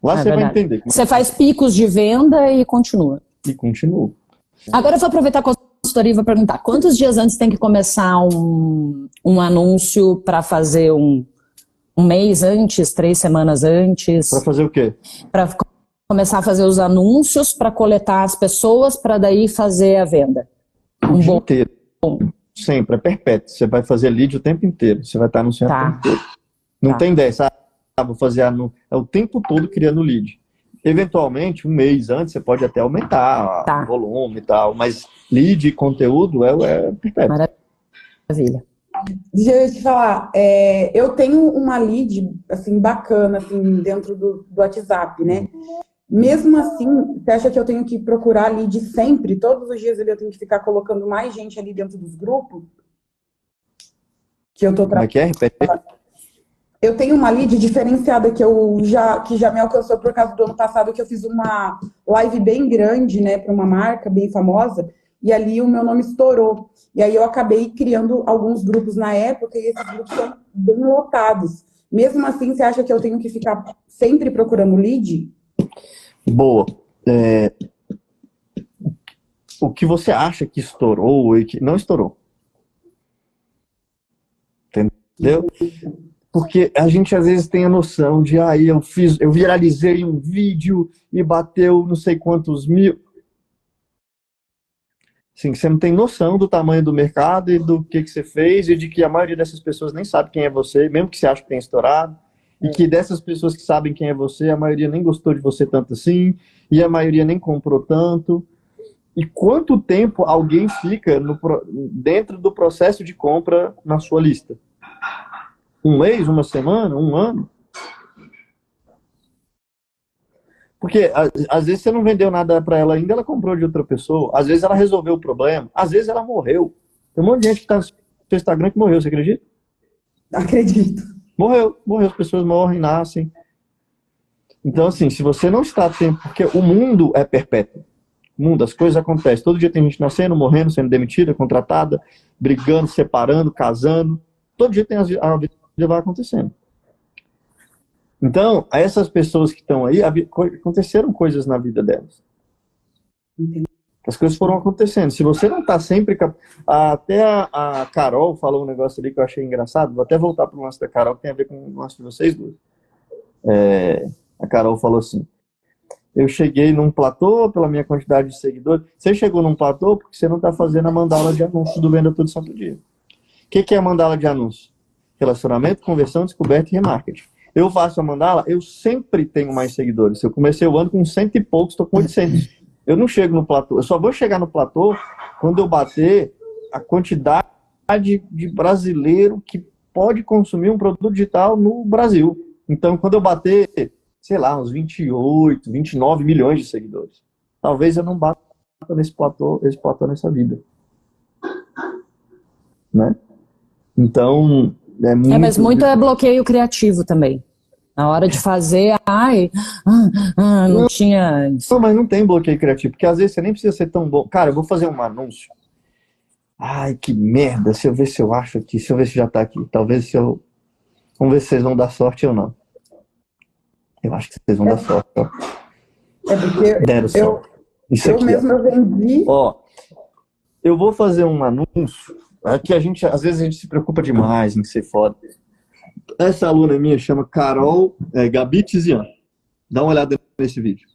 Lá você vai entender. Você faz picos de venda e continua. E continua. Agora eu vou aproveitar a consultoria e vou perguntar, quantos dias antes tem que começar um anúncio para fazer um mês antes, 3 semanas antes? Para fazer o quê? Para começar a fazer os anúncios, para coletar as pessoas, para daí fazer a venda. O dia inteiro. Sempre, é perpétuo. Você vai fazer lead o tempo inteiro. Você vai estar anunciando o tempo inteiro. Não tem ideia, sabe? Vou fazer é o tempo todo criando lead. Eventualmente, um mês antes, você pode até aumentar o volume e tal, mas lead e conteúdo é perpétuo. Maravilha. Deixa eu te falar, eu tenho uma lead, assim, bacana, assim, dentro do WhatsApp, né? Mesmo assim, você acha que eu tenho que procurar lead sempre? Todos os dias eu tenho que ficar colocando mais gente ali dentro dos grupos? Que eu tô Como é que é? Repete. Eu tenho uma lead diferenciada que já me alcançou por causa do ano passado, que eu fiz uma live bem grande, né, para uma marca bem famosa, e ali o meu nome estourou. E aí eu acabei criando alguns grupos na época, e esses grupos são bem lotados. Mesmo assim, você acha que eu tenho que ficar sempre procurando lead? Boa. O que você acha que estourou e que não estourou? Entendeu? Porque a gente às vezes tem a noção de eu viralizei um vídeo e bateu não sei quantos mil. Assim, você não tem noção do tamanho do mercado e do que você fez e de que a maioria dessas pessoas nem sabe quem é você, mesmo que você acha que tem estourado. E que dessas pessoas que sabem quem é você, a maioria nem gostou de você tanto assim e a maioria nem comprou tanto. E quanto tempo alguém fica dentro do processo de compra na sua lista? Um mês, uma semana, um ano? Porque às vezes você não vendeu nada para ela ainda, ela comprou de outra pessoa. Às vezes ela resolveu o problema. Às vezes ela morreu. Tem um monte de gente que está no seu Instagram que morreu, você acredita? Acredito. Morreu, as pessoas morrem, nascem. Então, assim, se você não está atento, porque o mundo é perpétuo. O mundo, as coisas acontecem. Todo dia tem gente nascendo, morrendo, sendo demitida, contratada, brigando, separando, casando. Todo dia tem a vida vai acontecendo. Então, essas pessoas que estão aí, aconteceram coisas na vida delas. Entendi. As coisas foram acontecendo. Se você não está sempre... Até a Carol falou um negócio ali que eu achei engraçado. Vou até voltar para o lance da Carol, que tem a ver com o lance de vocês dois. A Carol falou assim: eu cheguei num platô pela minha quantidade de seguidores. Você chegou num platô porque você não está fazendo a mandala de anúncio do Venda Todo Santo Dia. O que é a mandala de anúncio? Relacionamento, conversão, descoberta e remarketing. Eu faço a mandala, eu sempre tenho mais seguidores. Eu comecei o ano com 100 e poucos, estou com 800. Eu não chego no platô. Eu só vou chegar no platô quando eu bater a quantidade de brasileiro que pode consumir um produto digital no Brasil. Então, quando eu bater, sei lá, uns 28, 29 milhões de seguidores, talvez eu não bata nesse platô nessa vida. Né? Então, mas muito é bloqueio criativo também. Na hora de fazer, não tinha... Não, mas não tem bloqueio criativo, porque às vezes você nem precisa ser tão bom. Cara, eu vou fazer um anúncio. Ai, que merda, deixa eu ver se eu acho aqui, deixa eu ver se já tá aqui. Talvez vamos ver se vocês vão dar sorte ou não. Eu acho que vocês vão dar sorte. Ó. Porque deram sorte. Isso eu aqui, mesmo eu vendi. Ó, eu vou fazer um anúncio. Aqui às vezes a gente se preocupa demais em ser foda. Essa aluna minha chama Carol Gabi Tizian. Dá uma olhada nesse vídeo.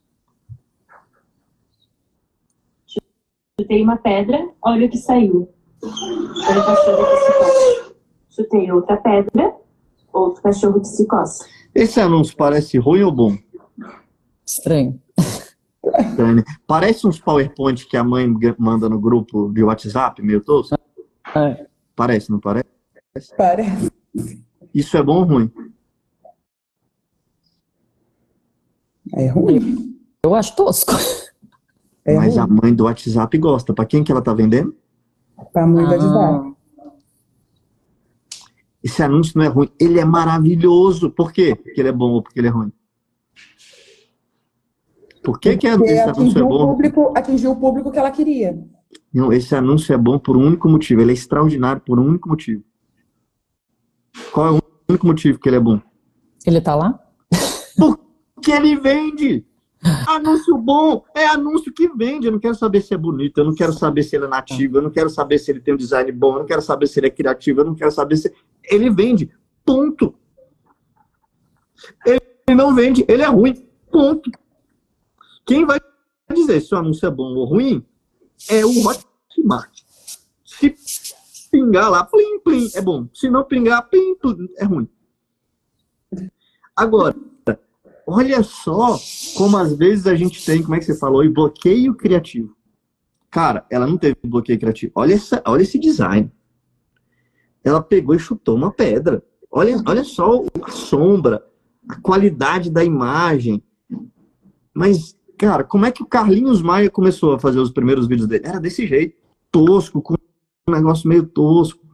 Chutei uma pedra, olha o que saiu. Olha o cachorro que se coça. Chutei outra pedra, outro cachorro que se coça. Esse anúncio parece ruim ou bom? Estranho. Parece uns PowerPoint que a mãe manda no grupo de WhatsApp, meio tosco? Parece, não parece? Parece. Isso é bom ou ruim? É ruim. Eu acho tosco. Mas ruim. A mãe do WhatsApp gosta. Para quem que ela tá vendendo? Para a mãe do WhatsApp. Esse anúncio não é ruim. Ele é maravilhoso. Por quê? Porque ele é bom ou porque ele é ruim? Por que esse anúncio é bom? Atingiu o público que ela queria. Não, esse anúncio é bom por um único motivo. Ele é extraordinário por um único motivo. Qual é o único motivo que ele é bom? Ele tá lá? Porque ele vende. Anúncio bom é anúncio que vende. Eu não quero saber se é bonito, eu não quero saber se ele é nativo, eu não quero saber se ele tem um design bom, eu não quero saber se ele é criativo, eu não quero saber se... Ele vende. Ponto. Ele não vende, ele é ruim. Ponto. Quem vai dizer se o anúncio é bom ou ruim é o Hotmart. Se pingar lá, plim, plim, é bom. Se não pingar, plim, plim, é ruim. Agora, olha só como às vezes a gente tem, como é que você falou, bloqueio criativo. Cara, ela não teve bloqueio criativo. Olha esse design. Ela pegou e chutou uma pedra. Olha só a sombra, a qualidade da imagem. Mas, cara, como é que o Carlinhos Maia começou a fazer os primeiros vídeos dele? Era desse jeito, tosco, com um negócio meio tosco.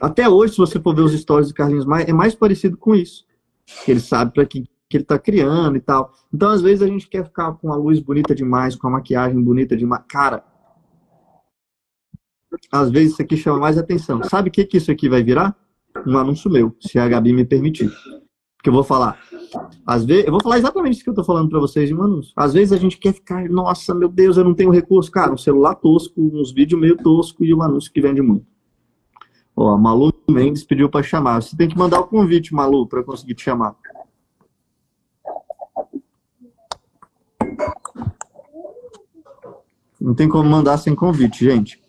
Até hoje, se você for ver os stories do Carlinhos Maia, é mais parecido com isso. Que ele sabe para que ele tá criando e tal. Então, às vezes, a gente quer ficar com a luz bonita demais, com a maquiagem bonita demais. Cara, às vezes isso aqui chama mais atenção. Sabe o que isso aqui vai virar? Um anúncio meu, se a Gabi me permitir. Porque eu vou falar. Às vezes, eu vou falar exatamente isso que eu tô falando para vocês de um anúncio. Às vezes a gente quer ficar, nossa, meu Deus, eu não tenho recurso. Cara, um celular tosco, uns vídeos meio tosco e um anúncio que vende muito. Ó, a Malu Mendes pediu para chamar. Você tem que mandar o convite, Malu, para eu conseguir te chamar. Não tem como mandar sem convite, gente.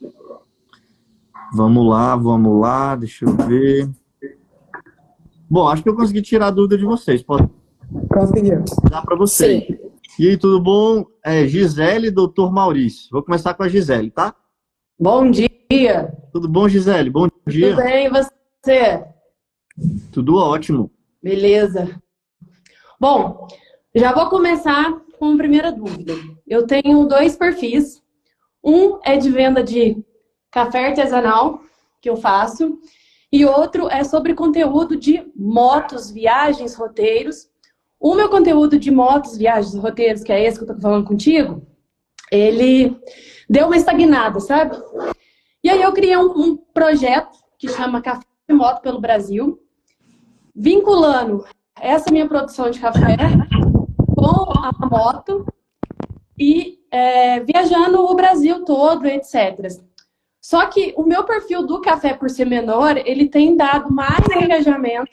Vamos lá, deixa eu ver. Bom, acho que eu consegui tirar a dúvida de vocês. Pode Conseguiu. dar para vocês. Sim. E aí, tudo bom? Gisele e Dr. Maurício. Vou começar com a Gisele, tá? Bom dia. Tudo bom, Gisele? Bom dia. Tudo bem, e você? Tudo ótimo. Beleza. Bom, já vou começar com a primeira dúvida. Eu tenho 2 perfis. Um é de venda de café artesanal, que eu faço, e outro é sobre conteúdo de motos, viagens, roteiros. O meu conteúdo de motos, viagens, roteiros, que é esse que eu tô falando contigo, ele deu uma estagnada, sabe? E aí eu criei um projeto que chama Café de Moto pelo Brasil, vinculando essa minha produção de café com a moto e viajando o Brasil todo, etc. Só que o meu perfil do café, por ser menor, ele tem dado mais engajamento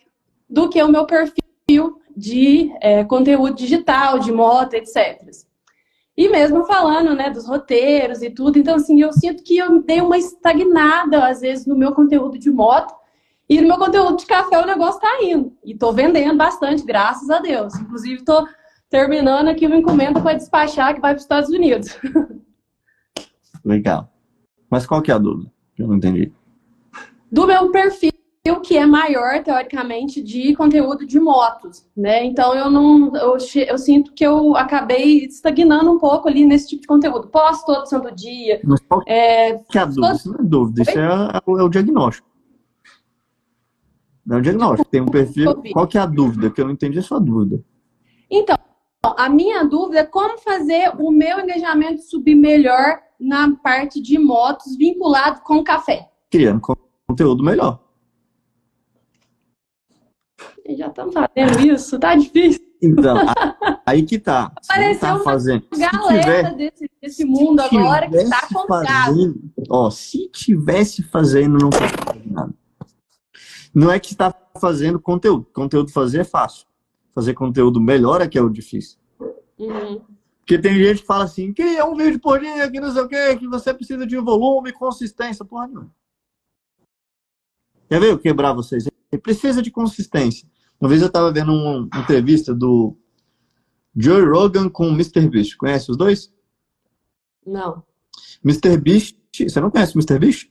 do que o meu perfil de conteúdo digital, de moto, etc. E mesmo falando, né, dos roteiros e tudo, então assim, eu sinto que eu dei uma estagnada, às vezes, no meu conteúdo de moto, e no meu conteúdo de café o negócio tá indo. E tô vendendo bastante, graças a Deus. Inclusive, tô terminando aqui uma encomenda para despachar que vai para os Estados Unidos. Legal. Mas qual que é a dúvida? Eu não entendi. Do meu perfil, que é maior, teoricamente, de conteúdo de motos, né? Então, eu sinto que eu acabei estagnando um pouco ali nesse tipo de conteúdo. Posto todo santo dia. Mas qual que é a dúvida? Isso não é dúvida, isso é o diagnóstico. Não é o diagnóstico. Tem um perfil. Qual que é a dúvida? Que eu não entendi a sua dúvida. Então, a minha dúvida é como fazer o meu engajamento subir melhor na parte de motos vinculado com café. Criando conteúdo melhor. Já estamos fazendo isso, tá difícil. Então, aí que tá. Apareceu fazendo. Galera desse mundo agora que tá complicado. Se tivesse fazendo, não fazendo nada. Não é que está fazendo conteúdo. Conteúdo fazer é fácil. Fazer conteúdo melhor é que é o difícil. Uhum. Porque tem gente que fala assim, cria um vídeo por dia, que não sei o quê, que você precisa de volume, consistência. Porra, não. Quer ver eu quebrar vocês? Ele precisa de consistência. Uma vez eu estava vendo uma entrevista do Joe Rogan com o Mr. Beast. Conhece os dois? Não. Mr. Beast, você não conhece o Mr. Beast?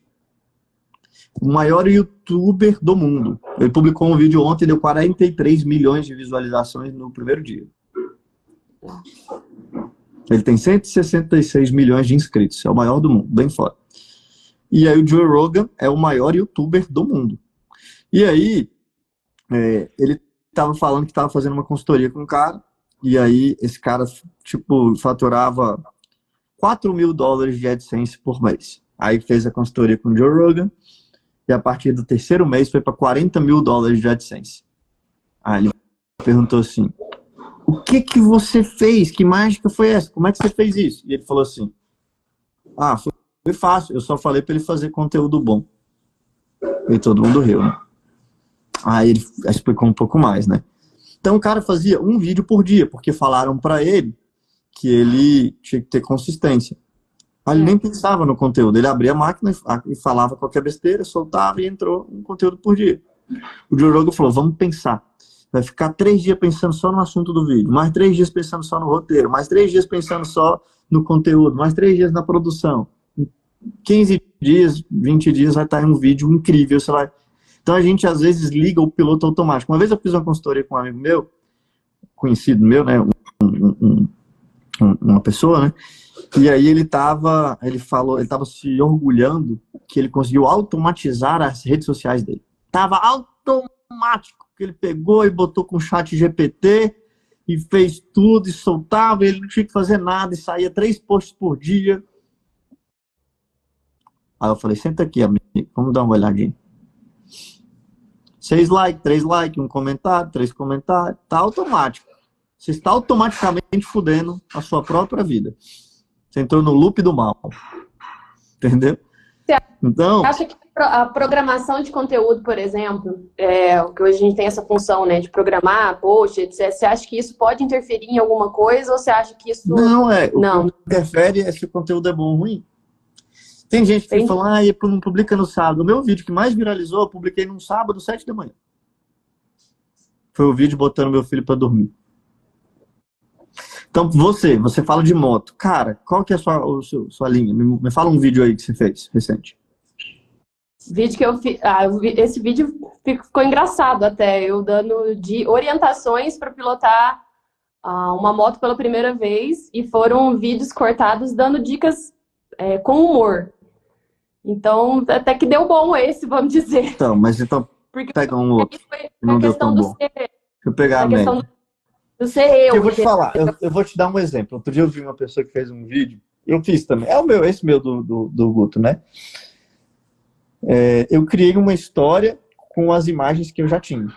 O maior youtuber do mundo. Ele publicou um vídeo ontem e deu 43 milhões de visualizações no primeiro dia. Ele tem 166 milhões de inscritos. É o maior do mundo, bem fora. E aí o Joe Rogan é o maior youtuber do mundo. E aí, ele estava falando que estava fazendo uma consultoria com um cara. E aí, esse cara, tipo, faturava $4.000 de AdSense por mês. Aí fez a consultoria com o Joe Rogan. E a partir do terceiro mês foi para $40.000 de AdSense. Aí ele perguntou assim, o que você fez? Que mágica foi essa? Como é que você fez isso? E ele falou assim, foi fácil, eu só falei para ele fazer conteúdo bom. E todo mundo riu, né? Aí ele explicou um pouco mais, né? Então o cara fazia um vídeo por dia, porque falaram para ele que ele tinha que ter consistência. Aí ele nem pensava no conteúdo, ele abria a máquina e falava qualquer besteira, soltava e entrou um conteúdo por dia. O Joe Rogan falou, vamos pensar. Vai ficar 3 dias pensando só no assunto do vídeo, mais 3 dias pensando só no roteiro, mais 3 dias pensando só no conteúdo, mais 3 dias na produção. 15 dias, 20 dias vai estar em um vídeo incrível. Você vai... Então a gente às vezes liga o piloto automático. Uma vez eu fiz uma consultoria com um amigo meu, conhecido meu, né? Uma pessoa, né? E aí ele tava se orgulhando que ele conseguiu automatizar as redes sociais dele. Tava automático, que ele pegou e botou com o chat GPT e fez tudo e soltava, e ele não tinha que fazer nada e saía 3 posts por dia. Aí eu falei, senta aqui, amigo, vamos dar uma olhadinha. 6 likes, 3 likes, 1 comentário, 3 comentários, tá automático. Você está automaticamente fudendo a sua própria vida. Você entrou no loop do mal. Entendeu? Então, Você acha que a programação de conteúdo, por exemplo, que hoje a gente tem essa função, né, de programar, post, etc. Você acha que isso pode interferir em alguma coisa ou você acha que isso... Não. O que interfere é se o conteúdo é bom ou ruim. Tem gente que fala, não publica no sábado. O meu vídeo que mais viralizou, eu publiquei num sábado, 7 da manhã. Foi o vídeo botando meu filho para dormir. Então, você fala de moto. Cara, qual que é a sua linha? Me fala um vídeo aí que você fez, recente. Vídeo que eu fiz. Esse vídeo ficou engraçado até. Eu dando de orientações para pilotar uma moto pela primeira vez. E foram vídeos cortados dando dicas com humor. Então, até que deu bom esse, vamos dizer. Então, mas então pega um outro. Não deu tão bom. Deixa eu pegar a média. Do ser eu. Eu vou te falar, eu vou te dar um exemplo. Outro dia eu vi uma pessoa que fez um vídeo. Eu fiz também. Esse meu do Guto, né? Eu criei uma história com as imagens que eu já tinha.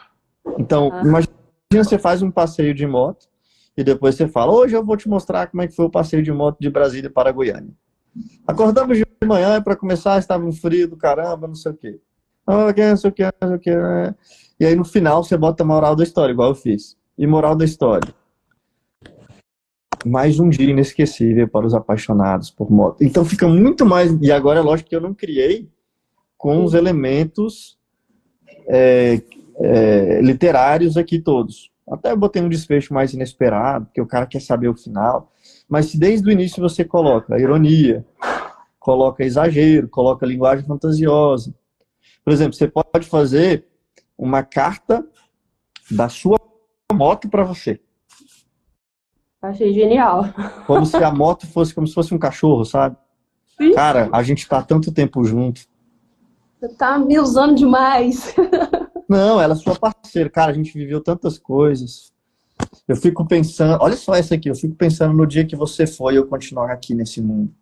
Então, imagina você faz um passeio de moto e depois você fala, hoje eu vou te mostrar como é que foi o passeio de moto de Brasília para Goiânia. Acordamos de manhã para começar, estava um frio do caramba, não sei o quê. Não sei o quê. E aí no final você bota a moral da história, igual eu fiz. E moral da história. Mais um dia inesquecível para os apaixonados por moto. Então fica muito mais... E agora é lógico que eu não criei com os elementos literários aqui todos. Até eu botei um desfecho mais inesperado, porque o cara quer saber o final. Mas se desde o início você coloca ironia, coloca exagero, coloca linguagem fantasiosa. Por exemplo, você pode fazer uma carta da sua moto para você. Achei genial. Como se a moto fosse como se fosse um cachorro, sabe? Sim. Cara, a gente tá há tanto tempo junto. Você tá me usando demais. Não, ela é sua parceira. Cara, a gente viveu tantas coisas. Eu fico pensando... Olha só essa aqui. Eu fico pensando no dia que você foi e eu continuar aqui nesse mundo.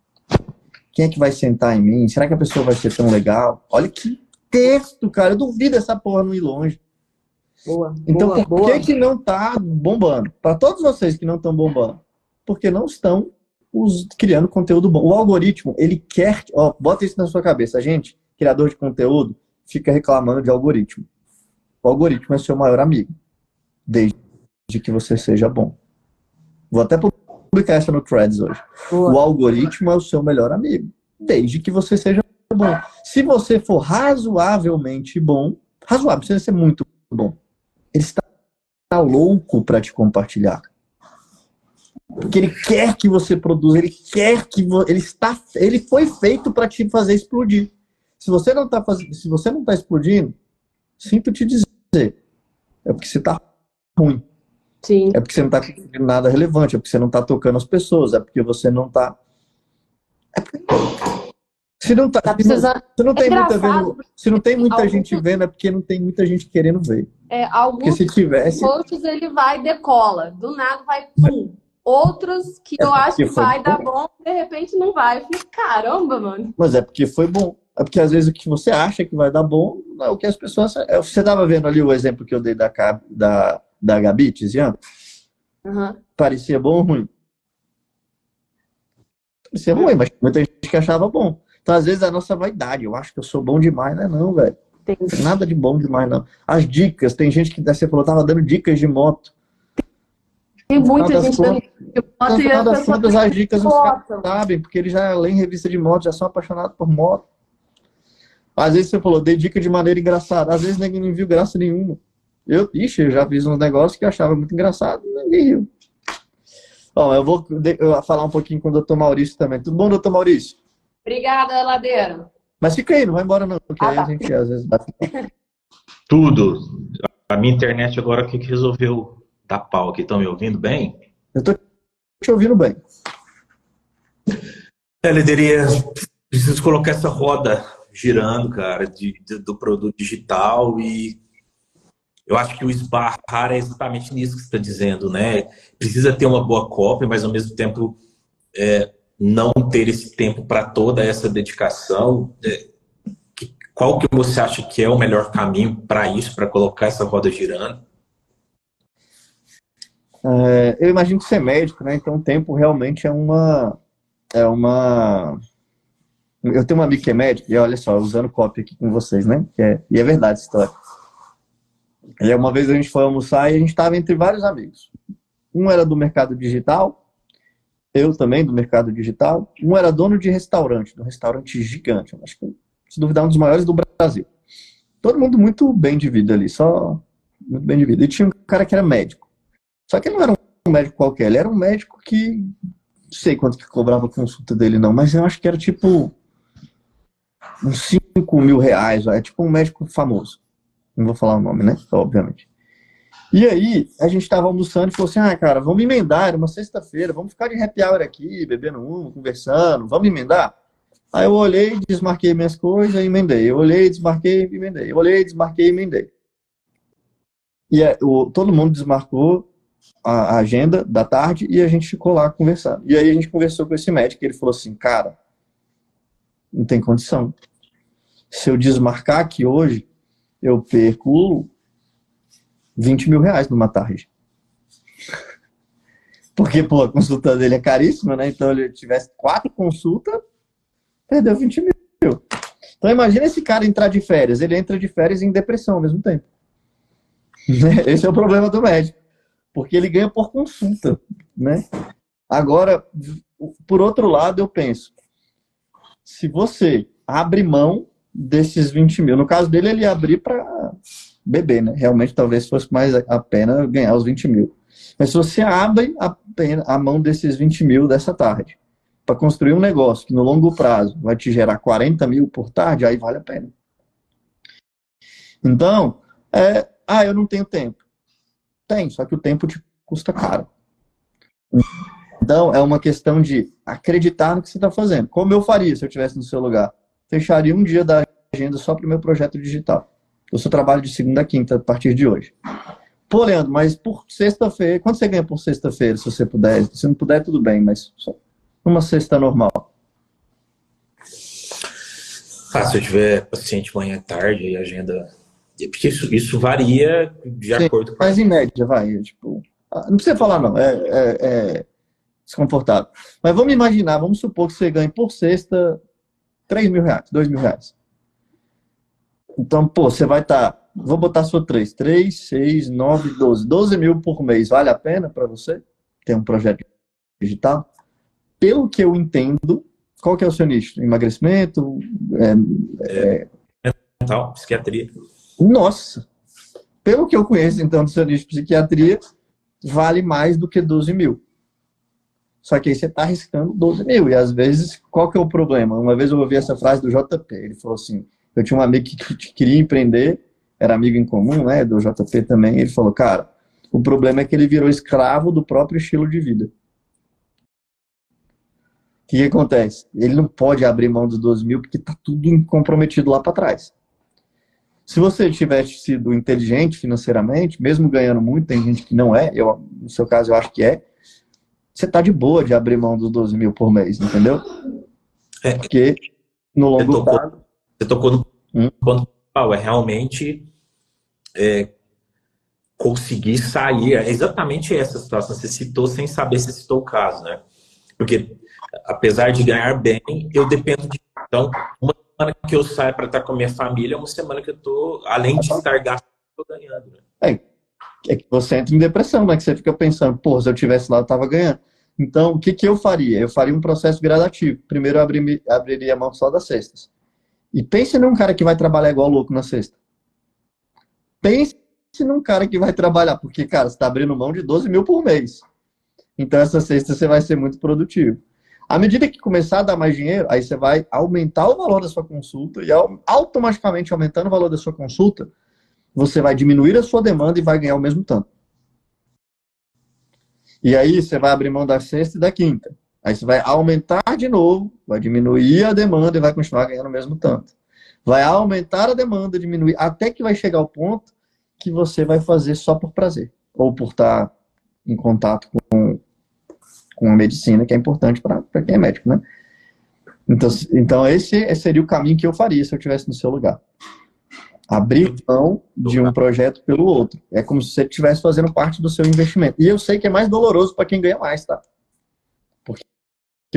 Quem é que vai sentar em mim? Será que a pessoa vai ser tão legal? Olha que texto, cara. Eu duvido essa porra não ir longe. Boa. Então, boa, por que que não tá bombando? Para todos vocês que não estão bombando. Porque não estão criando conteúdo bom. O algoritmo, ele quer... Ó, bota isso na sua cabeça. A gente, criador de conteúdo, fica reclamando de algoritmo. O algoritmo é seu maior amigo. Desde que você seja bom. Vou até publicar essa no Threads hoje. Boa. O algoritmo é o seu melhor amigo. Desde que você seja bom. Se você for razoavelmente bom, razoável, precisa ser muito bom. Ele está louco para te compartilhar. Porque ele quer que você produza, ele quer que ele foi feito para te fazer explodir. Se você não está explodindo, sinto te dizer, é porque você está ruim. Sim. É porque você não está conseguindo nada relevante, é porque você não está tocando as pessoas, é porque você não está... Se não tem muita gente vendo, é porque não tem muita gente querendo ver. Alguns se tivesse... posts ele vai e decola, do nada vai pum. Outros que eu acho que vai dar bom, de repente não vai. Eu falei, caramba, mano. Mas é porque foi bom. É porque às vezes o que você acha que vai dar bom não é o que as pessoas... Você estava vendo ali o exemplo que eu dei da Gabi Tiziano? Uhum. Parecia bom ou ruim? Parecia ruim, mas muita gente que achava bom. Então, às vezes, a nossa vaidade. Eu acho que eu sou bom demais, não, velho. Tem nada de bom demais, não. As dicas, tem gente que você falou, tava dando dicas de moto. Tem muita gente dando dicas de moto. No final das contas, as dicas os caras sabem, porque eles já leem revista de moto, já são apaixonados por moto. Às vezes você falou, dei dica de maneira engraçada. Às vezes ninguém não viu graça nenhuma. Eu já fiz uns negócios que eu achava muito engraçado, ninguém riu. Bom, eu vou falar um pouquinho com o Dr. Maurício também. Tudo bom, Dr. Maurício? Obrigada, Ladeira. Mas fica aí, não vai embora não, porque aí a gente às vezes bate. Tudo. A minha internet agora que resolveu dar pau aqui. Estão me ouvindo bem? Eu tô te ouvindo bem. Ladeira, preciso colocar essa roda girando, cara, do produto digital, e eu acho que o esbarrar é exatamente nisso que você está dizendo, né? Precisa ter uma boa cópia, mas ao mesmo tempo não ter esse tempo para toda essa dedicação. Qual que você acha que é o melhor caminho para isso, para colocar essa roda girando? Eu imagino que você é médico, né? Então o tempo realmente é uma... Eu tenho um amigo que é médico, e olha só, usando cópia aqui com vocês, né? E é verdade essa história. E uma vez a gente foi almoçar e a gente estava entre vários amigos. Um era do mercado digital, eu também do mercado digital. Um era dono de restaurante, de um restaurante gigante. Acho que, se duvidar, um dos maiores do Brasil. Todo mundo muito bem de vida ali, só muito bem de vida. E tinha um cara que era médico. Só que ele não era um médico qualquer, ele era um médico que... Não sei quanto que cobrava a consulta dele não, mas eu acho que era tipo... uns R$5.000, é tipo um médico famoso. Não vou falar o nome, né? Obviamente. E aí, a gente estava almoçando e falou assim, cara, vamos emendar, era uma sexta-feira, vamos ficar de happy hour aqui, bebendo conversando, vamos emendar? Aí eu olhei, desmarquei minhas coisas e emendei. Eu olhei, desmarquei e emendei. Eu olhei, desmarquei e emendei. E todo mundo desmarcou a agenda da tarde e a gente ficou lá conversando. E aí a gente conversou com esse médico e ele falou assim, cara, não tem condição. Se eu desmarcar aqui hoje, eu perco R$20.000 numa tarde. Porque, pô, a consulta dele é caríssima, né? Então, ele tivesse 4 consultas, perdeu 20 mil. Então, imagina esse cara entrar de férias. Ele entra de férias em depressão ao mesmo tempo. Esse é o problema do médico. Porque ele ganha por consulta, né? Agora, por outro lado, eu penso, se você abre mão desses 20 mil, no caso dele, ele ia abrir para beber, né? Realmente, talvez fosse mais a pena ganhar os 20 mil. Mas se você abre a mão desses 20 mil dessa tarde para construir um negócio que no longo prazo vai te gerar 40 mil por tarde, aí vale a pena. Então, eu não tenho tempo. Tem, só que o tempo te custa caro. Então, é uma questão de acreditar no que você está fazendo. Como eu faria se eu estivesse no seu lugar? Fecharia um dia da agenda só para o meu projeto digital. Eu só trabalho de segunda a quinta a partir de hoje. Pô, Leandro, mas por sexta-feira, quanto você ganha por sexta-feira, se você puder? Se não puder, tudo bem, mas só uma sexta normal. Se eu tiver paciente manhã e tarde, e agenda... Porque isso varia de acordo com... Mas em média, vai. Tipo, não precisa falar, não. É desconfortável. Mas vamos imaginar, vamos supor que você ganhe por sexta R$3.000, R$2.000. Então, pô, você vai estar... Vou botar sua 3, 6, 9, 12. 12 mil por mês. Vale a pena para você ter um projeto digital? Pelo que eu entendo, qual que é o seu nicho? Emagrecimento? Mental, psiquiatria. Nossa! Pelo que eu conheço, então, do seu nicho de psiquiatria, vale mais do que 12 mil. Só que aí você está arriscando 12 mil. E às vezes, qual que é o problema? Uma vez eu ouvi essa frase do JP. Ele falou assim, eu tinha um amigo que queria empreender, era amigo em comum, né, do JP também. Ele falou, cara, o problema é que ele virou escravo do próprio estilo de vida. O que acontece? Ele não pode abrir mão dos 12 mil porque está tudo comprometido lá para trás. Se você tivesse sido inteligente financeiramente, mesmo ganhando muito, tem gente que não é, no seu caso eu acho que você está de boa de abrir mão dos 12 mil por mês, entendeu? Porque no longo prazo... Você tocou no ponto principal, realmente conseguir sair, é exatamente essa situação, você citou sem saber se citou o caso, né? Porque apesar de ganhar bem, eu dependo de... Então, uma semana que eu saio para estar com a minha família, é uma semana que eu tô, além de estar gastando, eu tô ganhando, né? É que você entra em depressão, né? Que você fica pensando, pô, se eu tivesse lá, eu tava ganhando. Então, o que eu faria? Eu faria um processo gradativo. Primeiro, eu abriria a mão só das sextas. E pense num cara que vai trabalhar igual louco na sexta. Pense num cara que vai trabalhar, porque, cara, você tá abrindo mão de 12 mil por mês. Então, essa sexta você vai ser muito produtivo. À medida que começar a dar mais dinheiro, aí você vai aumentar o valor da sua consulta e automaticamente aumentando o valor da sua consulta, você vai diminuir a sua demanda e vai ganhar o mesmo tanto. E aí você vai abrir mão da sexta e da quinta. Aí você vai aumentar de novo, vai diminuir a demanda e vai continuar ganhando o mesmo tanto. Vai aumentar a demanda, diminuir, até que vai chegar ao ponto que você vai fazer só por prazer. Ou por estar em contato com a medicina, que é importante para quem é médico, né? Então esse seria o caminho que eu faria se eu estivesse no seu lugar. Abrir mão de um projeto pelo outro. É como se você estivesse fazendo parte do seu investimento. E eu sei que é mais doloroso para quem ganha mais, tá? Porque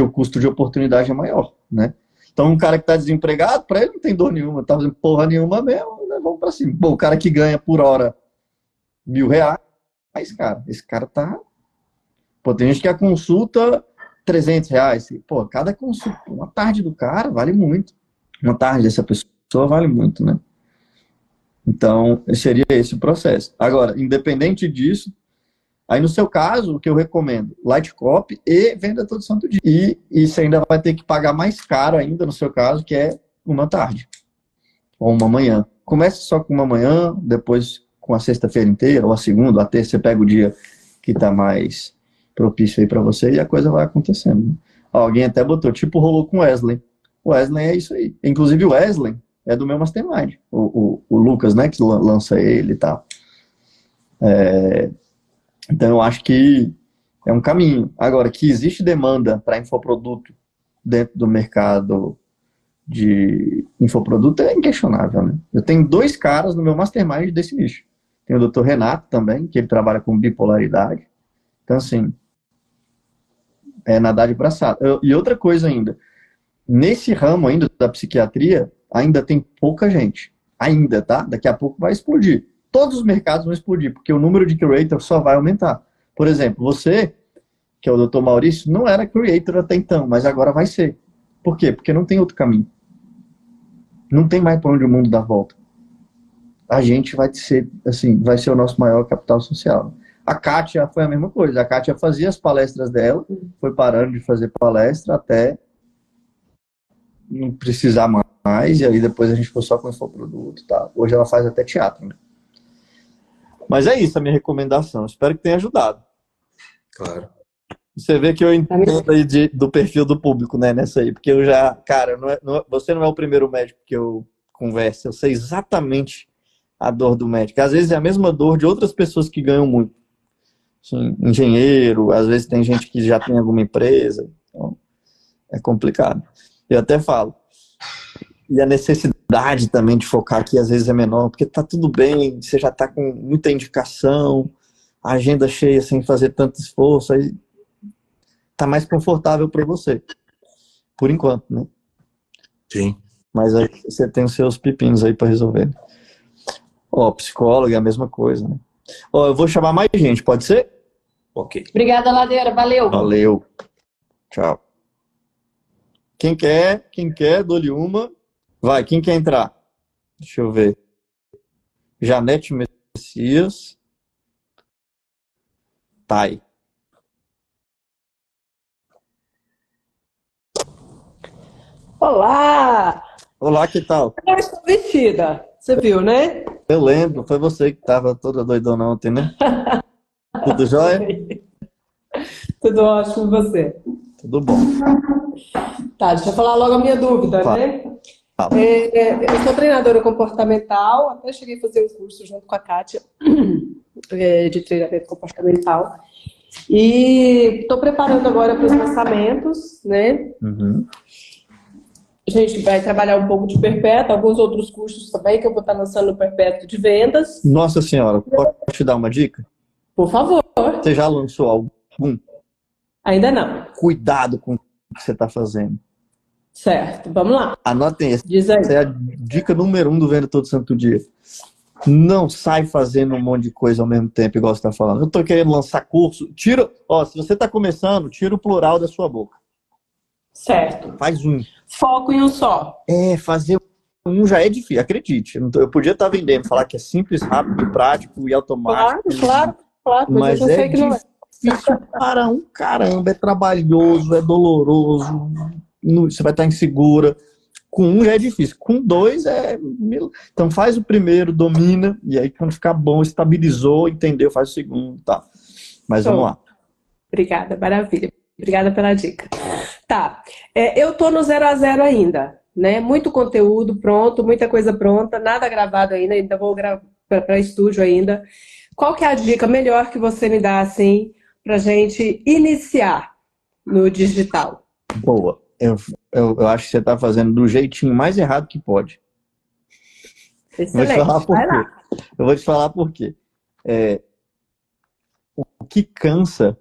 o custo de oportunidade é maior, né? Então, um cara que está desempregado, para ele não tem dor nenhuma, tá fazendo porra nenhuma mesmo, né? Vamos para cima. Bom, o cara que ganha por hora R$1.000, cara, esse cara tá... Pô, tem gente que a consulta R$300. Pô, cada consulta, uma tarde do cara vale muito. Uma tarde dessa pessoa vale muito, né? Então, seria esse o processo. Agora, independente disso, aí no seu caso, o que eu recomendo, light copy e venda todo santo dia. E você ainda vai ter que pagar mais caro ainda no seu caso, que é uma tarde. ou uma manhã. Comece só com uma manhã, depois com a sexta-feira inteira, ou a segunda, ou a terça, você pega o dia que está mais propício aí para você e a coisa vai acontecendo. Alguém até botou, tipo rolou com o Wesley. O Wesley é isso aí. Inclusive o Wesley é do meu mastermind. O Lucas, né, que lança ele e tal. Então eu acho que é um caminho. Agora, que existe demanda para infoproduto dentro do mercado de infoproduto é inquestionável, né? Eu tenho 2 caras no meu mastermind desse nicho. Tem o Dr. Renato também, que ele trabalha com bipolaridade. Então, assim, é nadar de braçada. E outra coisa ainda, nesse ramo ainda da psiquiatria, ainda tem pouca gente. Ainda, tá? Daqui a pouco vai explodir. Todos os mercados vão explodir, porque o número de creators só vai aumentar. Por exemplo, você, que é o Dr. Maurício, não era creator até então, mas agora vai ser. Por quê? Porque não tem outro caminho. Não tem mais para onde o mundo dá volta. A gente vai ser, assim, vai ser o nosso maior capital social. A Kátia foi a mesma coisa. A Kátia fazia as palestras dela, foi parando de fazer palestra até não precisar mais, e aí depois a gente foi só com infoproduto, tá? Hoje ela faz até teatro, né? Mas é isso a minha recomendação. Espero que tenha ajudado. Claro. Você vê que eu entendo aí do perfil do público, né, nessa aí, porque eu já, cara, você não é o primeiro médico que eu converso, eu sei exatamente a dor do médico. Às vezes é a mesma dor de outras pessoas que ganham muito. Assim, engenheiro, às vezes tem gente que já tem alguma empresa, então é complicado. Eu até falo. E a necessidade também de focar aqui às vezes é menor, porque tá tudo bem, você já tá com muita indicação, a agenda cheia sem fazer tanto esforço, aí tá mais confortável para você, por enquanto, né? Sim. Mas aí você tem os seus pepinos aí para resolver. Ó, psicólogo é a mesma coisa, né? Ó, eu vou chamar mais gente, pode ser? Ok. Obrigada, Ladeira. Valeu. Valeu. Tchau. Quem quer, dou-lhe uma. Vai, quem quer entrar? Deixa eu ver. Janete Messias. Thay. Olá! Olá, que tal? Eu estou vestida, você viu, né? Eu lembro, foi você que estava toda doidona ontem, né? Tudo jóia? Tudo ótimo, e você? Tudo bom. Tá, deixa eu falar logo a minha dúvida, né? Eu sou treinadora comportamental, até cheguei a fazer um curso junto com a Kátia de treinamento comportamental. E estou preparando agora para os lançamentos, né? Uhum. A gente vai trabalhar um pouco de perpétuo, alguns outros cursos também que eu vou estar lançando no perpétuo de vendas. Nossa senhora, posso te dar uma dica? Por favor. Você já lançou algum? Ainda não. Cuidado com o que você está fazendo. Certo, vamos lá. Anotem essa. Diz aí. Essa é a dica número 1 do Venda Todo Santo Dia. Não sai fazendo um monte de coisa ao mesmo tempo, igual você está falando. Eu estou querendo lançar curso. Tira, se você está começando, tira o plural da sua boca. Certo. Faz um. Foco em um só. Fazer um já é difícil, acredite. Eu podia estar vendendo, falar que é simples, rápido, prático e automático. Claro, mas eu sei que não é. Difícil para um caramba, é trabalhoso, é doloroso, você vai estar insegura. Com um já é difícil, com 2 é... Então faz o primeiro, domina, e aí quando ficar bom, estabilizou, entendeu, faz o segundo, tá. Mas vamos lá. Obrigada, maravilha. Obrigada pela dica. Tá, eu tô no 0 a 0 ainda, né? Muito conteúdo pronto, muita coisa pronta, nada gravado ainda vou gravar para estúdio ainda. Qual que é a dica melhor que você me dá, assim, pra gente iniciar no digital? Boa. Eu acho que você está fazendo do jeitinho mais errado que pode. Excelente. Vou te falar por quê. Eu vou te falar por quê. O que cansa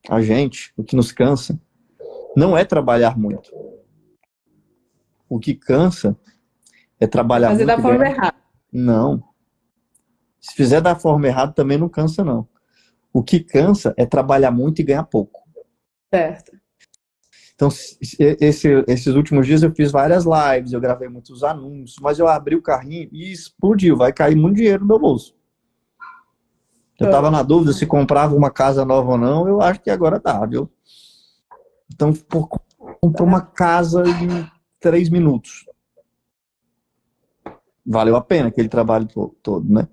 a gente, o que nos cansa, não é trabalhar muito. O que cansa é trabalhar muito. Fazer da forma errada. Não. Se fizer da forma errada, também não cansa, não. O que cansa é trabalhar muito e ganhar pouco. Certo. Então, esses últimos dias eu fiz várias lives, eu gravei muitos anúncios, mas eu abri o carrinho e explodiu, vai cair muito dinheiro no meu bolso. Eu estava na dúvida se comprava uma casa nova ou não, eu acho que agora dá, viu? Então, comprou uma casa em 3 minutos. valeu a pena aquele trabalho todo, né?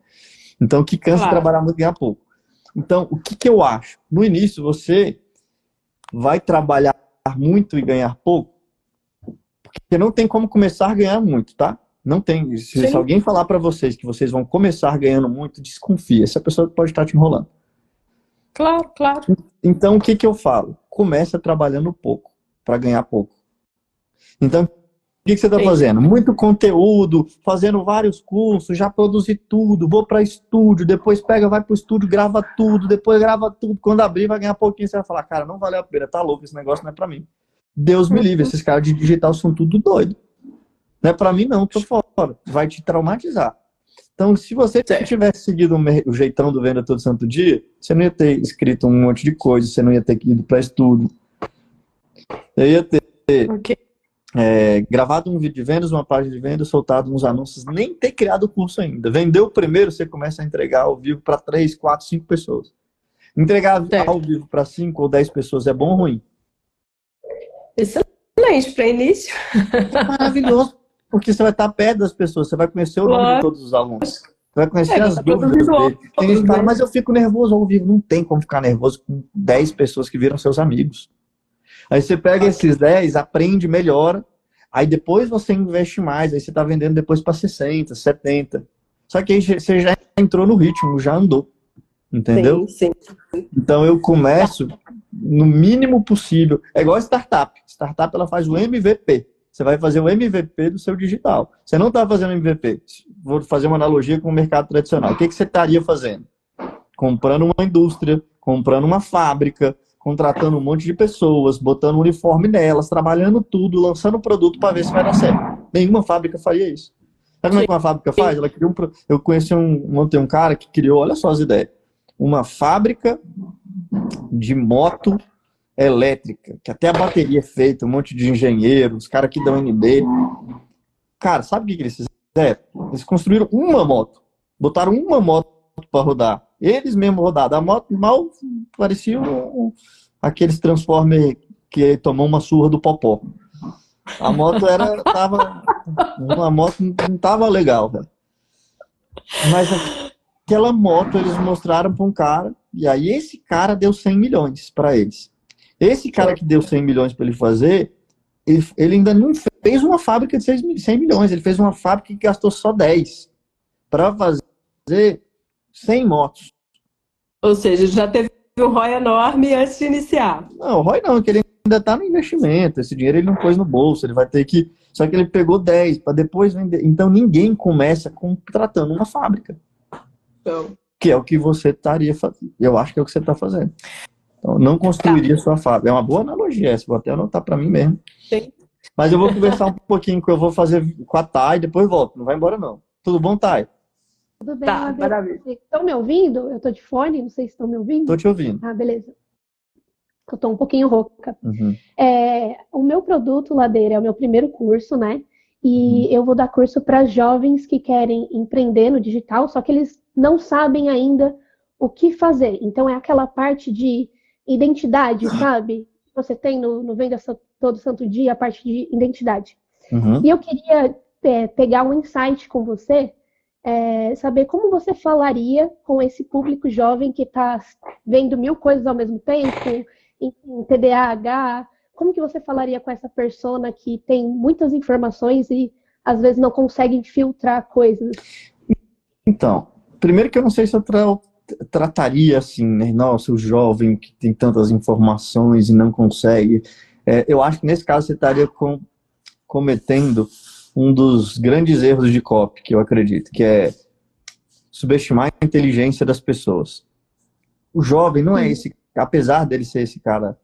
Então, que cansa de trabalhar muito e ganhar pouco. Então, o que eu acho? No início, você vai trabalhar muito e ganhar pouco, porque não tem como começar a ganhar muito, tá? Não tem. Se alguém falar para vocês que vocês vão começar ganhando muito, desconfia. Essa pessoa pode estar te enrolando. Claro. Então, o que eu falo? Começa trabalhando pouco, para ganhar pouco. Então, o que você está fazendo? Muito conteúdo, fazendo vários cursos, já produzi tudo, vou para estúdio, depois pega, vai para o estúdio, grava tudo, depois grava tudo. Quando abrir, vai ganhar pouquinho, você vai falar, cara, não valeu a pena, tá louco, esse negócio não é para mim. Deus me livre, esses caras de digital são tudo doido. Não é para mim não, tô fora. Vai te traumatizar. Então, se você tivesse seguido o jeitão do Venda Todo Santo Dia, você não ia ter escrito um monte de coisa, você não ia ter ido para estúdio. Você ia ter gravado um vídeo de vendas, uma página de vendas, soltado uns anúncios, nem ter criado o curso ainda. Vendeu o primeiro, você começa a entregar ao vivo para 3, 4, 5 pessoas. Entregar ao vivo para 5 ou 10 pessoas é bom ou ruim? Excelente para início. Maravilhoso, porque você vai estar perto das pessoas, você vai conhecer o nome de todos os alunos. Você vai conhecer as dúvidas dele. Tem gente que fala, mas eu fico nervoso ao vivo. Não tem como ficar nervoso com 10 pessoas que viram seus amigos. Aí você pega esses 10, aprende, melhora, aí depois você investe mais, aí você está vendendo depois para 60, 70. Só que aí você já entrou no ritmo, já andou. Entendeu? Sim. Então eu começo no mínimo possível. É igual a startup. Startup ela faz o MVP. Você vai fazer o MVP do seu digital. Você não está fazendo MVP. Vou fazer uma analogia com o mercado tradicional. O que você estaria fazendo? Comprando uma indústria, comprando uma fábrica, contratando um monte de pessoas, botando um uniforme nelas, trabalhando tudo, lançando produto para ver se vai dar certo. Nenhuma fábrica faria isso. Sabe como é que uma fábrica faz? Ela criou eu conheci um cara que criou, olha só as ideias, uma fábrica de moto elétrica, que até a bateria é feita, um monte de engenheiros, os caras aqui da UNB. Cara, sabe o que eles fizeram? Eles construíram uma moto, botaram uma moto para rodar. Eles mesmos rodaram. A moto mal parecia aqueles Transformers que tomou uma surra do Popó. A moto uma moto não tava legal, velho. Mas aquela moto eles mostraram para um cara, e aí esse cara deu 100 milhões para eles. Esse cara que deu 100 milhões para ele fazer, ele ainda não fez uma fábrica de 100 milhões, ele fez uma fábrica que gastou só 10 para fazer 100 motos. Ou seja, já teve um ROI enorme antes de iniciar. Não, o ROI não, que ele ainda está no investimento, esse dinheiro ele não pôs no bolso, ele vai ter que... Só que ele pegou 10 para depois vender. Então ninguém começa contratando uma fábrica. Então, que é o que você estaria fazendo. Eu acho que é o que você está fazendo. Então, não construiria sua fábrica. É uma boa analogia essa, vou até anotar para mim mesmo. Sim. Mas eu vou conversar um pouquinho que eu vou fazer com a Thay e depois volto. Não vai embora não. Tudo bom, Thay? Tudo bem, maravilha. Estão me ouvindo? Eu tô de fone, não sei se estão me ouvindo. Estou te ouvindo. Ah, beleza. Eu tô um pouquinho rouca. Uhum. O meu produto, Ladeira, é o meu primeiro curso, né? E eu vou dar curso para jovens que querem empreender no digital, só que eles não sabem ainda o que fazer. Então é aquela parte de identidade, sabe? Você tem no Venda Todo Santo Dia a parte de identidade. Uhum. E eu queria pegar um insight com você, saber como você falaria com esse público jovem que está vendo 1000 coisas ao mesmo tempo, em TDAH. Como que você falaria com essa persona que tem muitas informações e às vezes não consegue filtrar coisas? Então, primeiro que eu não sei se eu trataria assim, né? Nossa, o jovem que tem tantas informações e não consegue. Eu acho que nesse caso você estaria cometendo um dos grandes erros de copy, que eu acredito, que é subestimar a inteligência das pessoas. O jovem não é esse, apesar dele ser esse cara,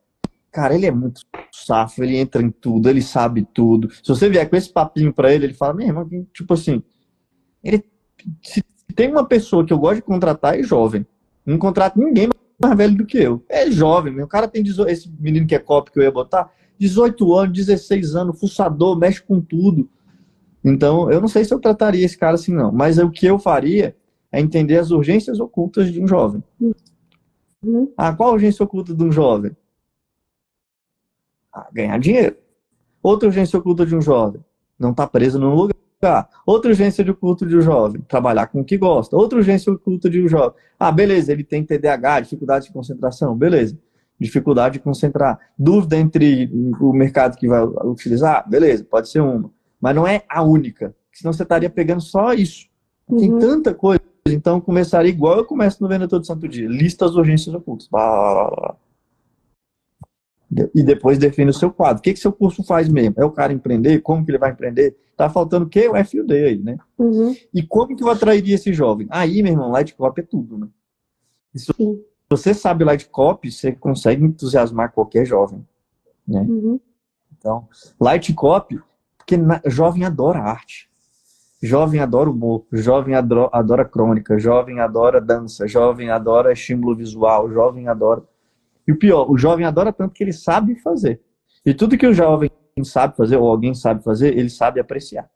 ele é muito safo, ele entra em tudo, ele sabe tudo. Se você vier com esse papinho pra ele, ele fala, meu irmão, tipo assim, se tem uma pessoa que eu gosto de contratar, é jovem. Não contrato ninguém mais velho do que eu. É jovem, meu cara tem 18, esse menino que é copy que eu ia botar, 18 anos, 16 anos, fuçador, mexe com tudo. Então, eu não sei se eu trataria esse cara assim, não. Mas o que eu faria é entender as urgências ocultas de um jovem. Qual a urgência oculta de um jovem? Ganhar dinheiro. Outra urgência oculta de um jovem: não estar preso num lugar. Outra urgência de culto de um jovem, trabalhar com o que gosta. Outra urgência de culto de um jovem. Ah, beleza, ele tem TDAH, dificuldade de concentração, beleza. Dificuldade de concentrar. Dúvida entre o mercado que vai utilizar, beleza, pode ser uma. Mas não é a única, senão você estaria pegando só isso. Tem tanta coisa. Então, eu começaria igual eu começo no Venda Todo Santo Dia. Lista as urgências ocultas. E depois define o seu quadro. O que seu curso faz mesmo? É o cara empreender? Como que ele vai empreender? Tá faltando o quê? O FUD aí, né? E como que eu atrairia esse jovem? Aí, meu irmão, Light Copy é tudo, né? Se você sabe Light Copy, você consegue entusiasmar qualquer jovem, né? Então, Light Copy, porque jovem adora arte. Jovem adora humor, jovem adora crônica, jovem adora dança, jovem adora estímulo visual, jovem adora... E o pior, o jovem adora tanto que ele sabe fazer. E tudo que o jovem sabe fazer, ou alguém sabe fazer, ele sabe apreciar.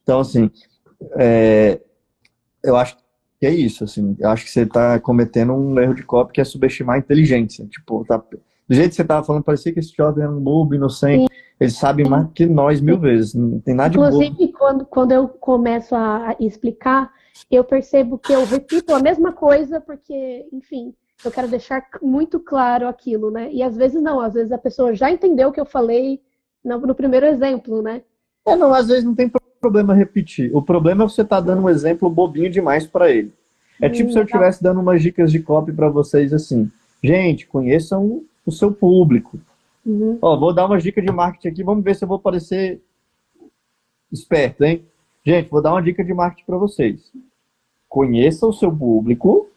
Então, assim, eu acho que é isso, assim. Eu acho que você está cometendo um erro de copy que é subestimar a inteligência. Tipo, do jeito que você estava falando, parecia que esse jovem era um bobo, inocente. Ele sabe mais que nós 1000 vezes. Não tem nada de bobo. Inclusive, quando eu começo a explicar, eu percebo que eu repito a mesma coisa porque, enfim... Eu quero deixar muito claro aquilo, né? E às vezes não, às vezes a pessoa já entendeu o que eu falei no primeiro exemplo, né? Não, às vezes não tem problema repetir. O problema é você estar dando um exemplo bobinho demais para ele. É tipo se eu estivesse dando umas dicas de copy para vocês assim. Gente, conheçam o seu público. Ó, vou dar umas dicas de marketing aqui, vamos ver se eu vou parecer esperto, hein? Gente, vou dar uma dica de marketing para vocês. Conheça o seu público.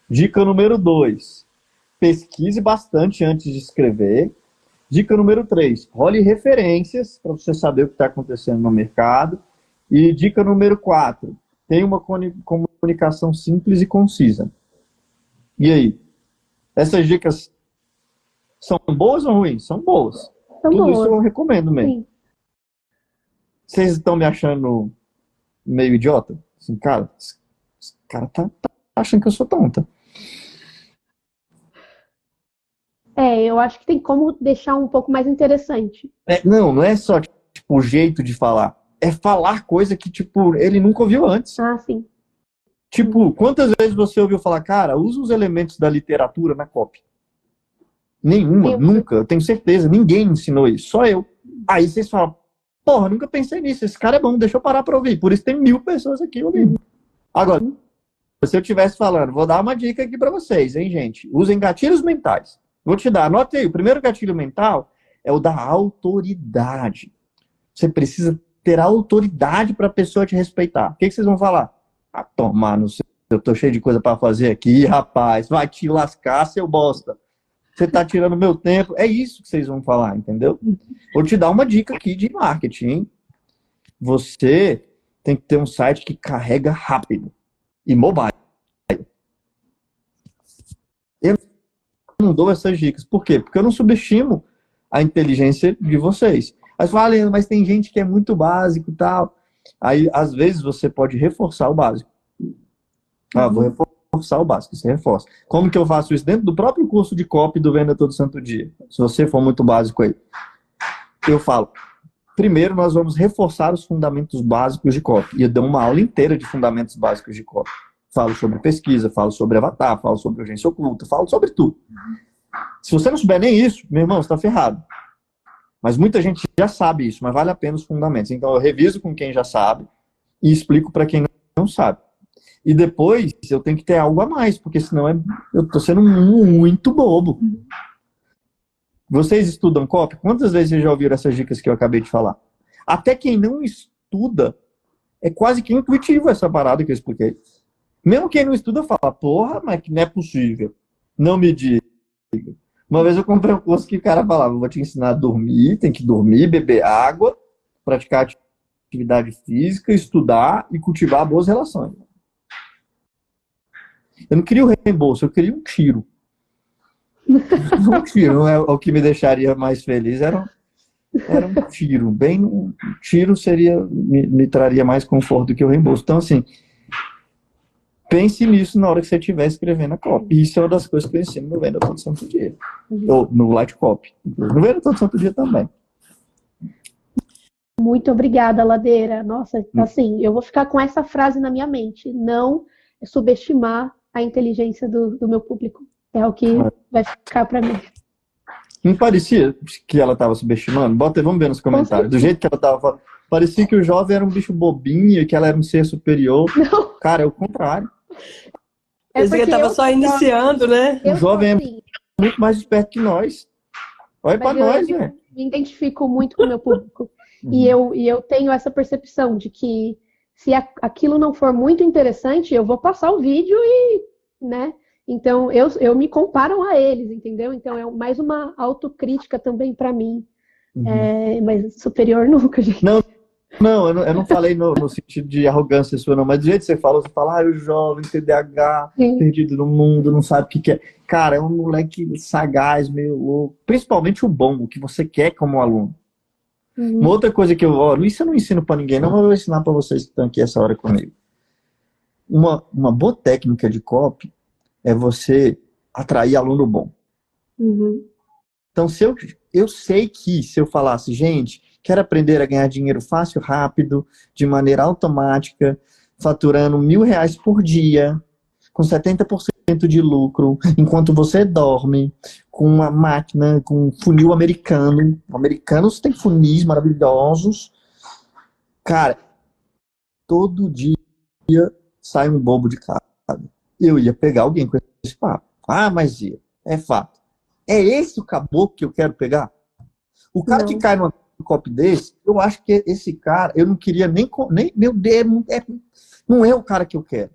Dica número 2, pesquise bastante antes de escrever. Dica número 3, role referências para você saber o que está acontecendo no mercado. E dica número 4, tenha uma comunicação simples e concisa. E aí? Essas dicas são boas ou ruins? São boas. Tudo isso eu recomendo mesmo. Sim. Vocês estão me achando meio idiota? Assim, cara, esse cara tá achando que eu sou tonta. Eu acho que tem como deixar um pouco mais interessante. Não é só tipo, o jeito de falar. É falar coisa que, tipo, ele nunca ouviu antes. Ah, sim. Tipo, quantas vezes você ouviu falar, cara, usa os elementos da literatura na copy? Nenhuma, nunca. Eu tenho certeza. Ninguém ensinou isso, só eu. Aí vocês falam, porra, nunca pensei nisso. Esse cara é bom, deixa eu parar pra ouvir. Por isso tem 1000 pessoas aqui ouvindo. Agora, se eu estivesse falando, vou dar uma dica aqui pra vocês, hein, gente? Usem gatilhos mentais. Vou te dar, anote aí, o primeiro gatilho mental é o da autoridade. Você precisa ter autoridade para a pessoa te respeitar. O que vocês vão falar? Ah, tomar, não sei, eu tô cheio de coisa para fazer aqui, rapaz, vai te lascar, seu bosta. Você tá tirando meu tempo. É isso que vocês vão falar, entendeu? Vou te dar uma dica aqui de marketing, hein? Você tem que ter um site que carrega rápido e mobile. Eu não dou essas dicas. Por quê? Porque eu não subestimo a inteligência de vocês. Aí você fala, mas tem gente que é muito básico e tal. Aí, às vezes, você pode reforçar o básico. Ah, vou reforçar o básico. Você reforça. Como que eu faço isso? Dentro do próprio curso de copy do Venda Todo Santo Dia. Se você for muito básico aí. Eu falo, primeiro nós vamos reforçar os fundamentos básicos de copy. E eu dou uma aula inteira de fundamentos básicos de copy. Falo sobre pesquisa, falo sobre avatar, falo sobre urgência oculta, falo sobre tudo. Se você não souber nem isso, meu irmão, você está ferrado. Mas muita gente já sabe isso, mas vale a pena os fundamentos. Então eu reviso com quem já sabe e explico para quem não sabe. E depois eu tenho que ter algo a mais, porque senão eu estou sendo muito bobo. Vocês estudam copy? Quantas vezes vocês já ouviram essas dicas que eu acabei de falar? Até quem não estuda, é quase que intuitivo essa parada que eu expliquei. Mesmo quem não estuda fala, porra, mas que não é possível. Não me diga. Uma vez eu comprei um curso que o cara falava, vou te ensinar a dormir, tem que dormir, beber água, praticar atividade física, estudar e cultivar boas relações. Eu não queria o reembolso, eu queria um tiro. Um tiro, o que me deixaria mais feliz era um tiro. Um tiro me traria mais conforto do que o reembolso. Então, assim, pense nisso na hora que você estiver escrevendo a copy. Isso é uma das coisas que eu ensino no Venda Todo Santo Dia. Ou no Light Copy. No Venda Todo Santo Dia também. Muito obrigada, Ladeira. Nossa, assim, eu vou ficar com essa frase na minha mente. Não subestimar a inteligência do meu público. É o que vai ficar para mim. Não parecia que ela estava subestimando? Vamos ver nos comentários. Do jeito que ela estava falando. Parecia que o jovem era um bicho bobinho, que ela era um ser superior. Não. Cara, é o contrário. Parecia que estava só iniciando, né? O jovem é muito mais esperto que nós. Olha para nós, né? Me identifico muito com o meu público. E eu tenho essa percepção de que se aquilo não for muito interessante, eu vou passar o vídeo e, né? Então, eu me comparo a eles, entendeu? Então, é mais uma autocrítica também para mim. Mas superior nunca, gente. Não, eu não falei no sentido de arrogância sua, não. Mas do jeito que você fala, o jovem, TDAH, perdido no mundo, não sabe o que quer. Cara, é um moleque sagaz, meio louco. Principalmente o bom, o que você quer como aluno. Uma outra coisa que isso eu não ensino para ninguém, não, mas eu vou ensinar para vocês que estão aqui essa hora comigo. Uma boa técnica de copy é você atrair aluno bom. Então, se eu sei que se eu falasse, gente, quero aprender a ganhar dinheiro fácil, rápido, de maneira automática, faturando R$1.000 por dia, com 70% de lucro, enquanto você dorme, com uma máquina, com um funil americano. Americanos têm funis maravilhosos. Cara, todo dia sai um bobo de casa. Eu ia pegar alguém com esse papo. Mas é fato. É esse o caboclo que eu quero pegar? O cara que cai numa copy desse, eu acho que esse cara, eu não queria nem meu Deus, não é o cara que eu quero.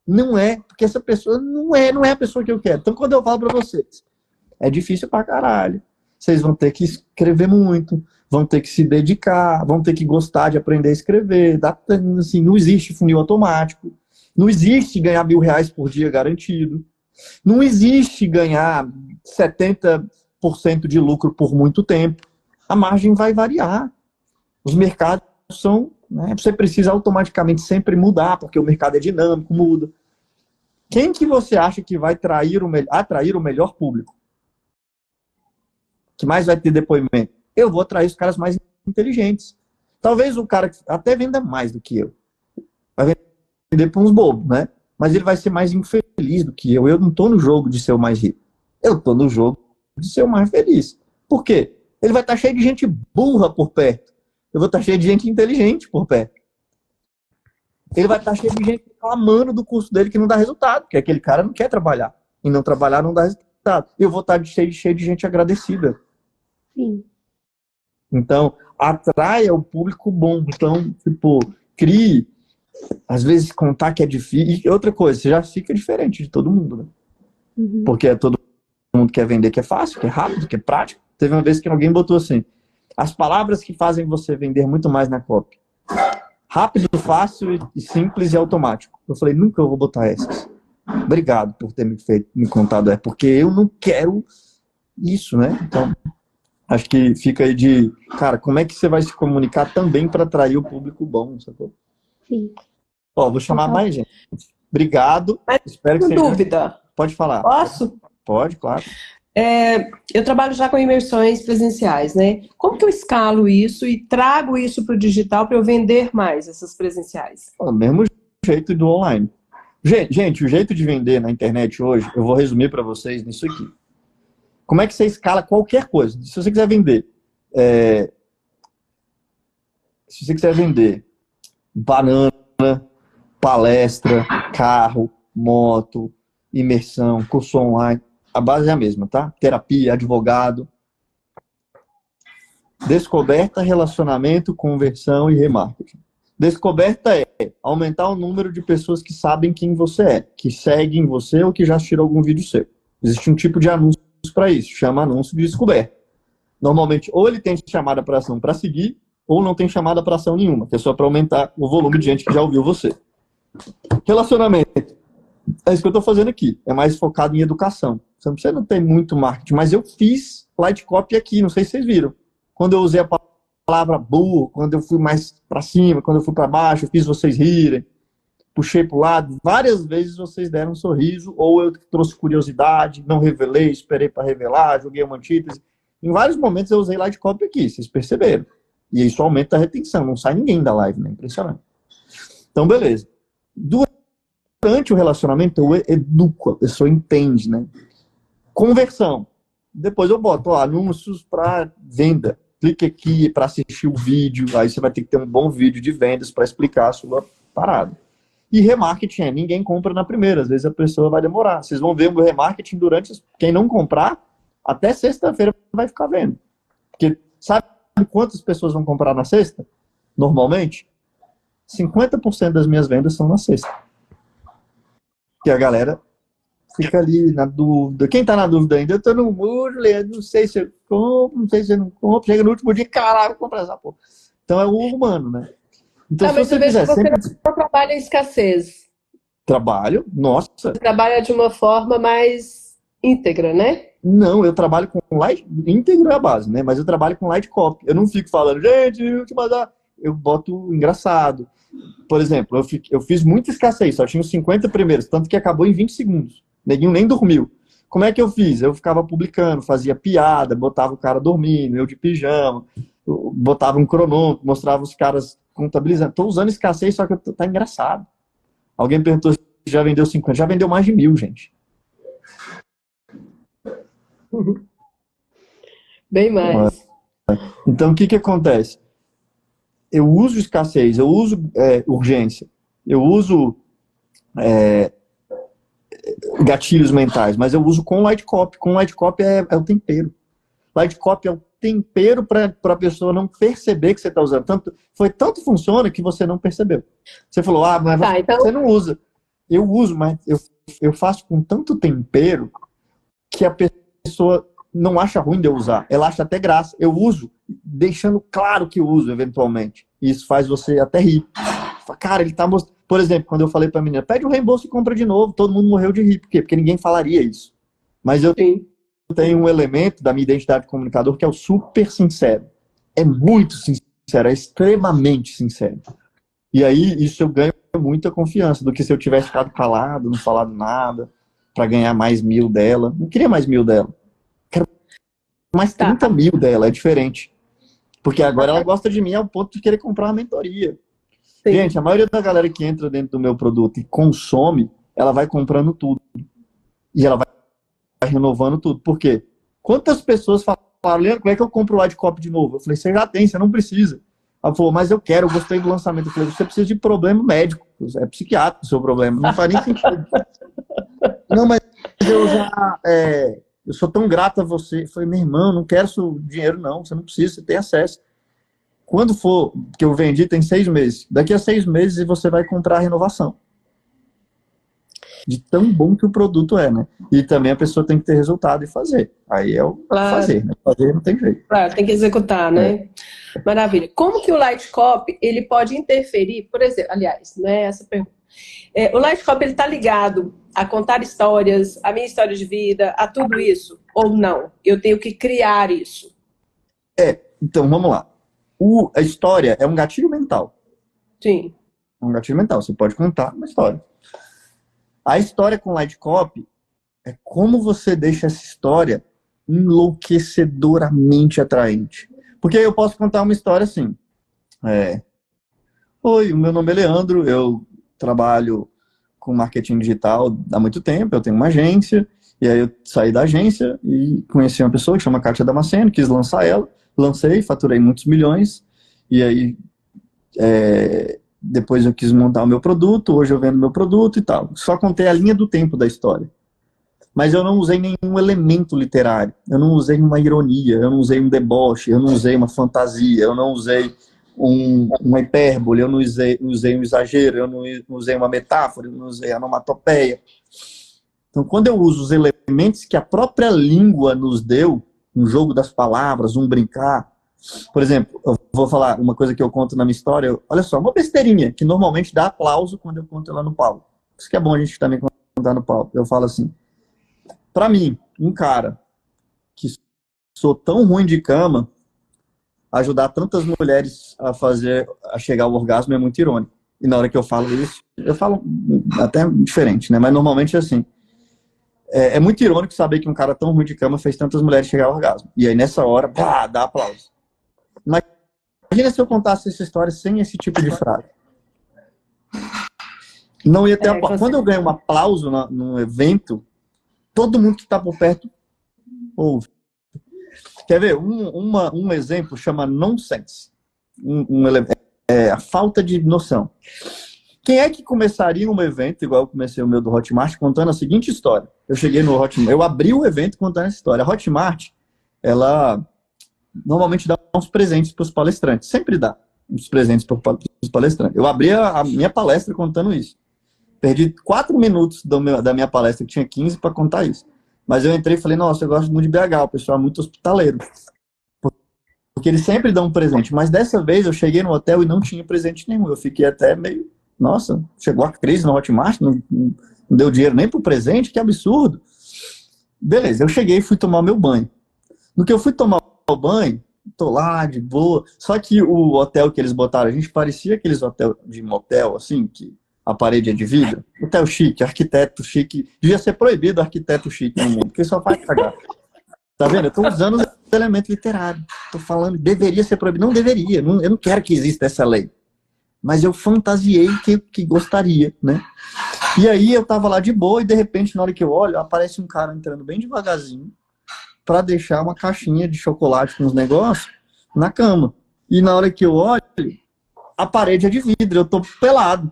Não é, porque essa pessoa não é a pessoa que eu quero. Então, quando eu falo pra vocês, é difícil pra caralho. Vocês vão ter que escrever muito, vão ter que se dedicar, vão ter que gostar de aprender a escrever. Assim, não existe funil automático. Não existe ganhar R$1.000 por dia garantido. Não existe ganhar 70% de lucro por muito tempo. A margem vai variar. Os mercados são... Você precisa automaticamente sempre mudar, porque o mercado é dinâmico, muda. Quem que você acha que vai atrair o melhor público? Que mais vai ter depoimento? Eu vou atrair os caras mais inteligentes. Talvez o cara até venda mais do que eu. Vai vender para uns bobos, né? Mas ele vai ser mais infeliz do que eu. Eu não estou no jogo de ser o mais rico. Eu estou no jogo de ser o mais feliz. Por quê? Ele vai estar cheio de gente burra por perto. Eu vou estar cheio de gente inteligente por perto. Ele vai estar cheio de gente reclamando do curso dele que não dá resultado, porque aquele cara não quer trabalhar. E não trabalhar não dá resultado. Eu vou estar cheio de gente agradecida. Sim. Então, atraia o público bom. Então, crie. Às vezes, contar que é difícil. E outra coisa, você já fica diferente de todo mundo, né? Porque todo mundo quer vender que é fácil, que é rápido, que é prático. Teve uma vez que alguém botou assim: as palavras que fazem você vender muito mais na copy. Rápido, fácil e simples e automático. Eu falei, nunca eu vou botar essas. Obrigado por ter me contado. Porque eu não quero isso, né? Então, acho que fica aí de... Cara, como é que você vai se comunicar também para atrair o público bom, sacou? Sim. Vou chamar mais gente. Obrigado. Espero que seja... dúvida. Pode falar. Posso? Pode, claro. Eu trabalho já com imersões presenciais, né? Como que eu escalo isso e trago isso para o digital para eu vender mais essas presenciais? O mesmo jeito do online. Gente, o jeito de vender na internet hoje, eu vou resumir para vocês nisso aqui. Como é que você escala qualquer coisa? Se você quiser vender, banana, palestra, carro, moto, imersão, curso online, a base é a mesma, tá? Terapia, advogado. Descoberta, relacionamento, conversão e remarketing. Descoberta é aumentar o número de pessoas que sabem quem você é, que seguem você ou que já assistiram algum vídeo seu. Existe um tipo de anúncio para isso, chama anúncio de descoberta. Normalmente, ou ele tem chamada para ação para seguir, ou não tem chamada para ação nenhuma, que é só para aumentar o volume de gente que já ouviu você. Relacionamento. É isso que eu estou fazendo aqui. É mais focado em educação. Você não tem muito marketing, mas eu fiz light copy aqui, não sei se vocês viram. Quando eu usei a palavra burro, quando eu fui mais para cima, quando eu fui para baixo, eu fiz vocês rirem, puxei para o lado, várias vezes vocês deram um sorriso, ou eu trouxe curiosidade, não revelei, esperei para revelar, joguei uma antítese. Em vários momentos eu usei light copy aqui, vocês perceberam. E isso aumenta a retenção, não sai ninguém da live, né? Impressionante. Então, beleza. Durante o relacionamento, eu educo, a pessoa entende, né? Conversão. Depois eu boto anúncios para venda. Clique aqui para assistir o vídeo. Aí você vai ter que ter um bom vídeo de vendas para explicar a sua parada. E remarketing ninguém compra na primeira. Às vezes a pessoa vai demorar. Vocês vão ver o remarketing durante... Quem não comprar, até sexta-feira vai ficar vendo. Porque sabe quantas pessoas vão comprar na sexta? Normalmente? 50% das minhas vendas são na sexta. Porque a galera fica ali na dúvida. Quem tá na dúvida ainda? Eu tô no muro, Leandro, não sei se eu compro, não sei se eu não compro. Chega no último dia, caralho, vou comprar essa porra. Então é o humano, né? Então se você fizer você sempre... não trabalha em escassez. Trabalho, nossa. Você trabalha de uma forma mais íntegra, né? Não, eu trabalho com light, íntegro é a base, né? Mas eu trabalho com light copy. Eu não fico falando, gente, eu te mandar. Eu boto engraçado. Por exemplo, eu fiz muita escassez, só tinha os 50 primeiros, tanto que acabou em 20 segundos. Neguinho nem dormiu. Como é que eu fiz? Eu ficava publicando, fazia piada, botava o cara dormindo, eu de pijama, botava um cronômetro, mostrava os caras contabilizando. Tô usando escassez, só que tá engraçado. Alguém perguntou se já vendeu 50. Já vendeu mais de 1000, gente. Bem mais. Então, o que acontece? Eu uso escassez, eu uso urgência, eu uso gatilhos mentais, mas eu uso com light copy. Com light copy é o tempero. Light copy é o tempero para a pessoa não perceber que você está usando. Tanto funciona que você não percebeu. Você falou, mas você não usa. Eu uso, mas eu faço com tanto tempero que a pessoa não acha ruim de eu usar. Ela acha até graça. Eu uso, deixando claro que eu uso, eventualmente. E isso faz você até rir. Cara, ele tá mostrando... Por exemplo, quando eu falei pra menina, pede o reembolso e compra de novo. Todo mundo morreu de rir. Por quê? Porque ninguém falaria isso. Mas eu tenho um elemento da minha identidade de comunicador que é o super sincero. É muito sincero, é extremamente sincero. E aí, isso eu ganho muita confiança do que se eu tivesse ficado calado, não falado nada, pra ganhar mais 1000 dela. Não queria mais 1000 dela. Quero mais 30 mil dela, é diferente. Porque agora ela gosta de mim ao ponto de querer comprar uma mentoria. Sim. Gente, a maioria da galera que entra dentro do meu produto e consome, ela vai comprando tudo. E ela vai renovando tudo. Por quê? Quantas pessoas falaram, Leandro, como é que eu compro o light copy de novo? Eu falei, você já tem, você não precisa. Ela falou, mas eu quero, eu gostei do lançamento. Eu falei, você precisa de problema médico. É psiquiátrico o seu problema. Não faz nem sentido. Não, mas eu já... eu sou tão grato a você. Eu falei, meu irmão, não quero seu dinheiro não. Você não precisa, você tem acesso. Quando for, que eu vendi tem 6 meses. Daqui a 6 meses você vai comprar a renovação. De tão bom que o produto é, né? E também a pessoa tem que ter resultado e fazer. Aí é o fazer, né? Fazer não tem jeito. Claro, tem que executar, né? Maravilha. Como que o light copy, ele pode interferir, por exemplo, aliás, não é essa pergunta. O light copy, ele tá ligado a contar histórias, a minha história de vida, a tudo isso? Ou não? Eu tenho que criar isso? Então, vamos lá. A história é um gatilho mental. Sim. É um gatilho mental. Você pode contar uma história. A história com light copy é como você deixa essa história enlouquecedoramente atraente. Porque eu posso contar uma história assim. Oi, o meu nome é Leandro, eu trabalho com marketing digital há muito tempo, eu tenho uma agência, e aí eu saí da agência e conheci uma pessoa que chama Kátia Damasceno, quis lançar ela, lancei, faturei muitos milhões, e aí depois eu quis montar o meu produto, hoje eu vendo meu produto e tal. Só contei a linha do tempo da história. Mas eu não usei nenhum elemento literário, eu não usei uma ironia, eu não usei um deboche, eu não usei uma fantasia, eu não usei uma hipérbole, eu não usei um exagero, eu não usei uma metáfora, eu não usei onomatopeia. Então, quando eu uso os elementos que a própria língua nos deu, um jogo das palavras, um brincar. Por exemplo, eu vou falar uma coisa que eu conto na minha história. Olha só, uma besteirinha, que normalmente dá aplauso quando eu conto ela no palco. Isso que é bom a gente também contar no palco. Eu falo assim, pra mim, um cara que sou tão ruim de cama, ajudar tantas mulheres a chegar ao orgasmo é muito irônico. E na hora que eu falo isso, eu falo até diferente, né? Mas normalmente é assim. É muito irônico saber que um cara tão ruim de cama fez tantas mulheres chegar ao orgasmo. E aí nessa hora, dá aplauso. Mas Imagina se eu contasse essa história sem esse tipo de frase. Não ia ter Quando eu ganho um aplauso num evento, todo mundo que está por perto ouve. Quer ver? Um exemplo chama nonsense. A falta de noção. Quem é que começaria um evento, igual eu comecei o meu do Hotmart, contando a seguinte história? Eu cheguei no Hotmart, eu abri o evento contando essa história. A Hotmart, ela normalmente dá uns presentes para os palestrantes. Sempre dá uns presentes para os palestrantes. Eu abri a minha palestra contando isso. Perdi 4 minutos da minha palestra, que tinha 15, para contar isso. Mas eu entrei e falei, nossa, eu gosto muito de BH, o pessoal é muito hospitaleiro. Porque eles sempre dão um presente. Mas dessa vez eu cheguei no hotel e não tinha presente nenhum. Eu fiquei até meio, nossa, chegou a crise no Hotmart, não deu dinheiro nem pro presente, que absurdo. Beleza, eu cheguei e fui tomar meu banho. No que eu fui tomar o banho, tô lá, de boa. Só que o hotel que eles botaram, a gente parecia aqueles hotéis de motel, assim, que a parede é de vidro. Hotel chique, arquiteto chique. Devia ser proibido arquiteto chique no mundo, porque só faz cagar. Tá vendo? Eu tô usando os elementos literários. Tô falando, deveria ser proibido. Não deveria. Eu não quero que exista essa lei. Mas eu fantasiei que gostaria, né? E aí eu tava lá de boa e de repente, na hora que eu olho, aparece um cara entrando bem devagarzinho para deixar uma caixinha de chocolate com os negócios na cama. E na hora que eu olho, a parede é de vidro, eu tô pelado.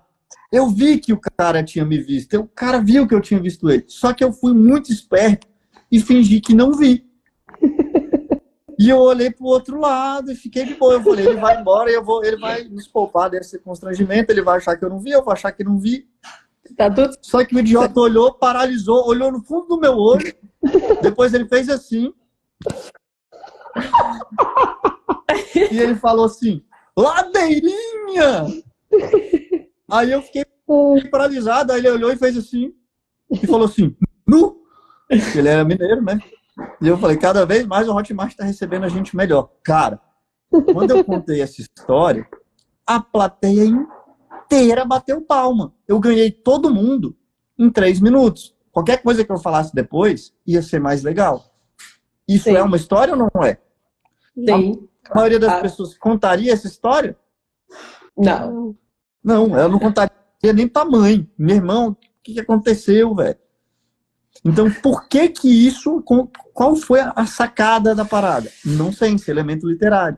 Eu vi que o cara tinha me visto, o cara viu que eu tinha visto ele. Só que eu fui muito esperto e fingi que não vi. E eu olhei pro outro lado e fiquei de boa. Eu falei, ele vai embora e ele vai nos poupar desse constrangimento, ele vai achar que eu não vi, eu vou achar que não vi. Tá tudo... Só que o idiota olhou, paralisou, olhou no fundo do meu olho, depois ele fez assim. E ele falou assim, ladeirinha! Aí eu fiquei paralisado, aí ele olhou e fez assim, e falou assim, nu! Ele era mineiro, né? E eu falei, cada vez mais o Hotmart está recebendo a gente melhor. Cara, quando eu contei essa história, a plateia inteira bateu palma. Eu ganhei todo mundo em 3 minutos. Qualquer coisa que eu falasse depois, ia ser mais legal. Isso é uma história ou não é? Sim. A maioria das pessoas contaria essa história? Não. Não, ela não contaria nem pra mãe. Meu irmão, o que aconteceu, velho? Então, por que isso... Qual foi a sacada da parada? Não sei, esse elemento literário.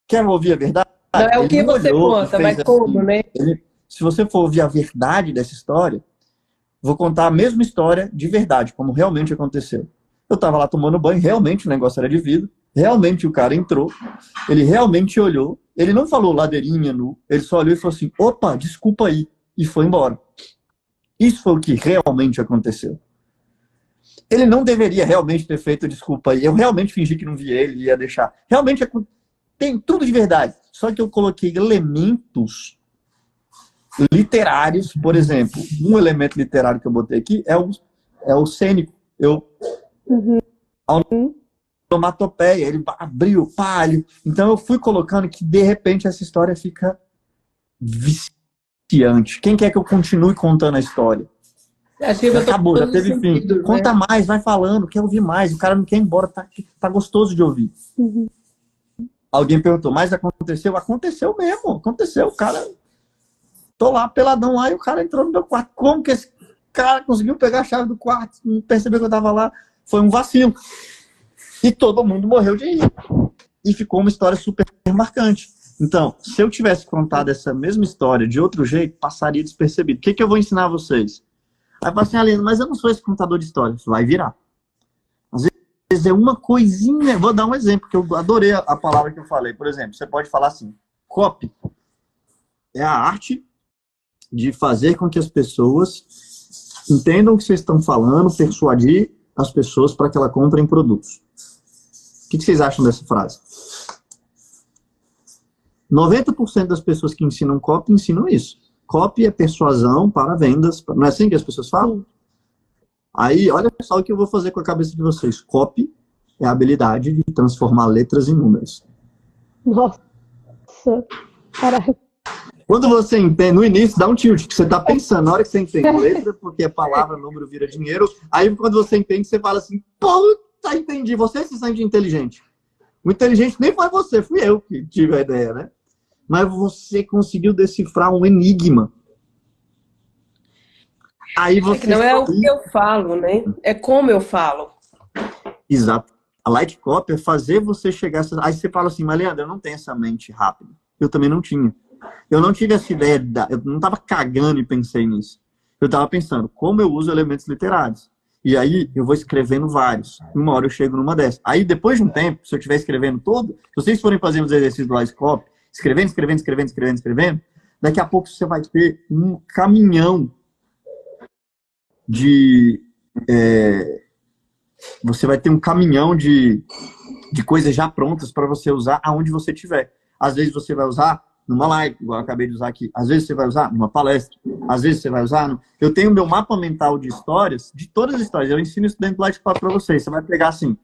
Quer ouvir a verdade? Não é o que você conta, mas como, né? Se você for ouvir a verdade dessa história, vou contar a mesma história de verdade, como realmente aconteceu. Eu tava lá tomando banho, realmente o negócio era de vidro, realmente o cara entrou, ele realmente olhou, ele não falou ladeirinha nu, ele só olhou e falou assim, opa, desculpa aí, e foi embora. Isso foi o que realmente aconteceu. Ele não deveria realmente ter feito desculpa aí, eu realmente fingi que não vi ele, ia deixar. Realmente tem tudo de verdade, só que eu coloquei elementos literários, por exemplo, um elemento literário que eu botei aqui é o cênico. A onomatopeia, ele abriu, palho. Então eu fui colocando que de repente essa história fica viciante. Quem quer que eu continue contando a história? Acabou, já teve fim. Sentido, né? Conta mais, vai falando, quer ouvir mais. O cara não quer ir embora, tá gostoso de ouvir. Alguém perguntou, mas aconteceu? Aconteceu mesmo, aconteceu. O cara, tô lá peladão lá e o cara entrou no meu quarto. Como que esse cara conseguiu pegar a chave do quarto? Não percebeu que eu tava lá? Foi um vacilo. E todo mundo morreu de rir. E ficou uma história super marcante. Então, se eu tivesse contado essa mesma história de outro jeito, passaria despercebido. O que eu vou ensinar a vocês? Aí fala assim, Alena, mas eu não sou esse contador de histórias. Vai virar. Às vezes é uma coisinha. Vou dar um exemplo, que eu adorei a palavra que eu falei. Por exemplo, você pode falar assim, copy é a arte de fazer com que as pessoas entendam o que vocês estão falando, persuadir as pessoas para que ela comprem produtos. O que vocês acham dessa frase? 90% das pessoas que ensinam copy ensinam isso. Copy é persuasão para vendas. Não é assim que as pessoas falam? Aí, olha só o que eu vou fazer com a cabeça de vocês. Copy é a habilidade de transformar letras em números. Nossa. Caraca. Quando você entende, no início dá um tilt, que você está pensando, na hora que você entende letra, porque a palavra, número vira dinheiro, aí quando você entende, você fala assim, puta, entendi, você se sente inteligente. O inteligente nem foi você, fui eu que tive a ideia, né? Mas você conseguiu decifrar um enigma. Aí você... É que não é o que eu falo, né? É como eu falo. Exato. A light copy é fazer você chegar... Aí você fala assim, mas Leandro, eu não tenho essa mente rápida. Eu também não tinha. Eu não tive essa ideia, eu não estava cagando e pensei nisso. Eu estava pensando, como eu uso elementos literários? E aí eu vou escrevendo vários. Uma hora eu chego numa dessas. Aí depois de um tempo, se eu estiver escrevendo todo, se vocês forem fazendo os exercícios do light copy, escrevendo, daqui a pouco você vai ter um caminhão de... você vai ter um caminhão de coisas já prontas para você usar aonde você estiver. Às vezes você vai usar numa live, igual eu acabei de usar aqui. Às vezes você vai usar numa palestra. Às vezes você vai usar... Eu tenho meu mapa mental de histórias, de todas as histórias. Eu ensino isso dentro do Light Copy para vocês. Você vai pegar assim,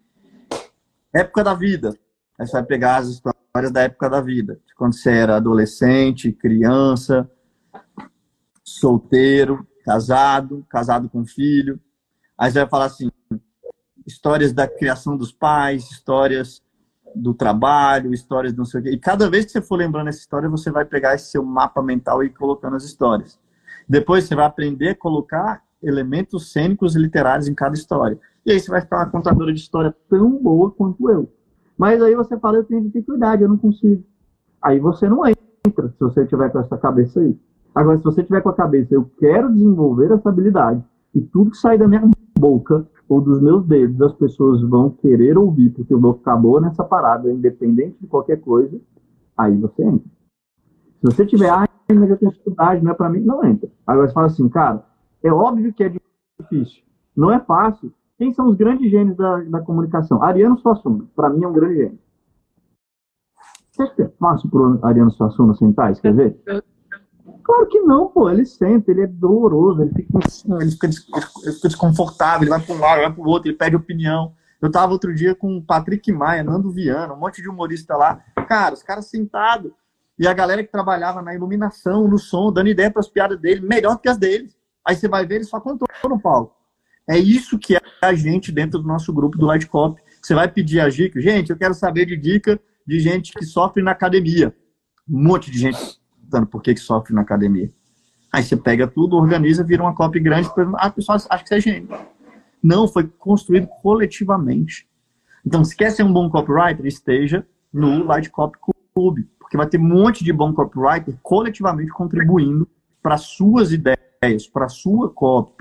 época da vida. Aí você vai pegar as histórias da época da vida. De quando você era adolescente, criança, solteiro, casado com filho. Aí você vai falar assim, histórias da criação dos pais, histórias do trabalho, histórias de não sei o quê. E cada vez que você for lembrando essa história, você vai pegar esse seu mapa mental e ir colocando as histórias. Depois você vai aprender a colocar elementos cênicos e literários em cada história. E aí você vai ficar uma contadora de história tão boa quanto eu. Mas aí você fala, eu tenho dificuldade, eu não consigo. Aí você não entra, se você tiver com essa cabeça aí. Agora, se você tiver com a cabeça, eu quero desenvolver essa habilidade, e tudo que sai da minha boca ou dos meus dedos, as pessoas vão querer ouvir, porque eu vou ficar boa nessa parada, independente de qualquer coisa, aí você entra. Se você tiver, mas eu tenho dificuldade, não é pra mim, não entra. Agora você fala assim, cara, é óbvio que é difícil, não é fácil. Quem são os grandes gênios da comunicação? Ariano Suassuna, pra mim é um grande gênio. Você acha que é fácil pro Ariano Suassuna sentar e escrever? Claro que não, pô. Ele senta, ele é doloroso, ele fica desconfortável, ele vai para um lado, vai para o outro, ele pede opinião. Eu tava outro dia com o Patrick Maia, Nando Viana, um monte de humorista lá. Cara, os caras sentados. E a galera que trabalhava na iluminação, no som, dando ideia para as piadas dele, melhor que as deles. Aí você vai ver, ele só contou no palco. É isso que é a gente dentro do nosso grupo do Light Copy. Você vai pedir a dica. Gente, eu quero saber de dica de gente que sofre na academia. Um monte de gente perguntando por que sofre na academia. Aí você pega tudo, organiza, vira uma copy grande, a pessoa acha que você é gênio. Não, foi construído coletivamente. Então, se quer ser um bom copywriter, esteja no Light Copy Club, porque vai ter um monte de bom copywriter coletivamente contribuindo para suas ideias, para sua copy,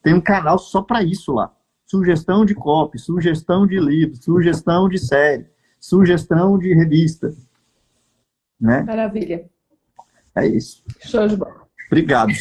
tem um canal só para isso lá. Sugestão de copy, sugestão de livro, sugestão de série, sugestão de revista. Né? Maravilha. É isso. Show de bola. Obrigado.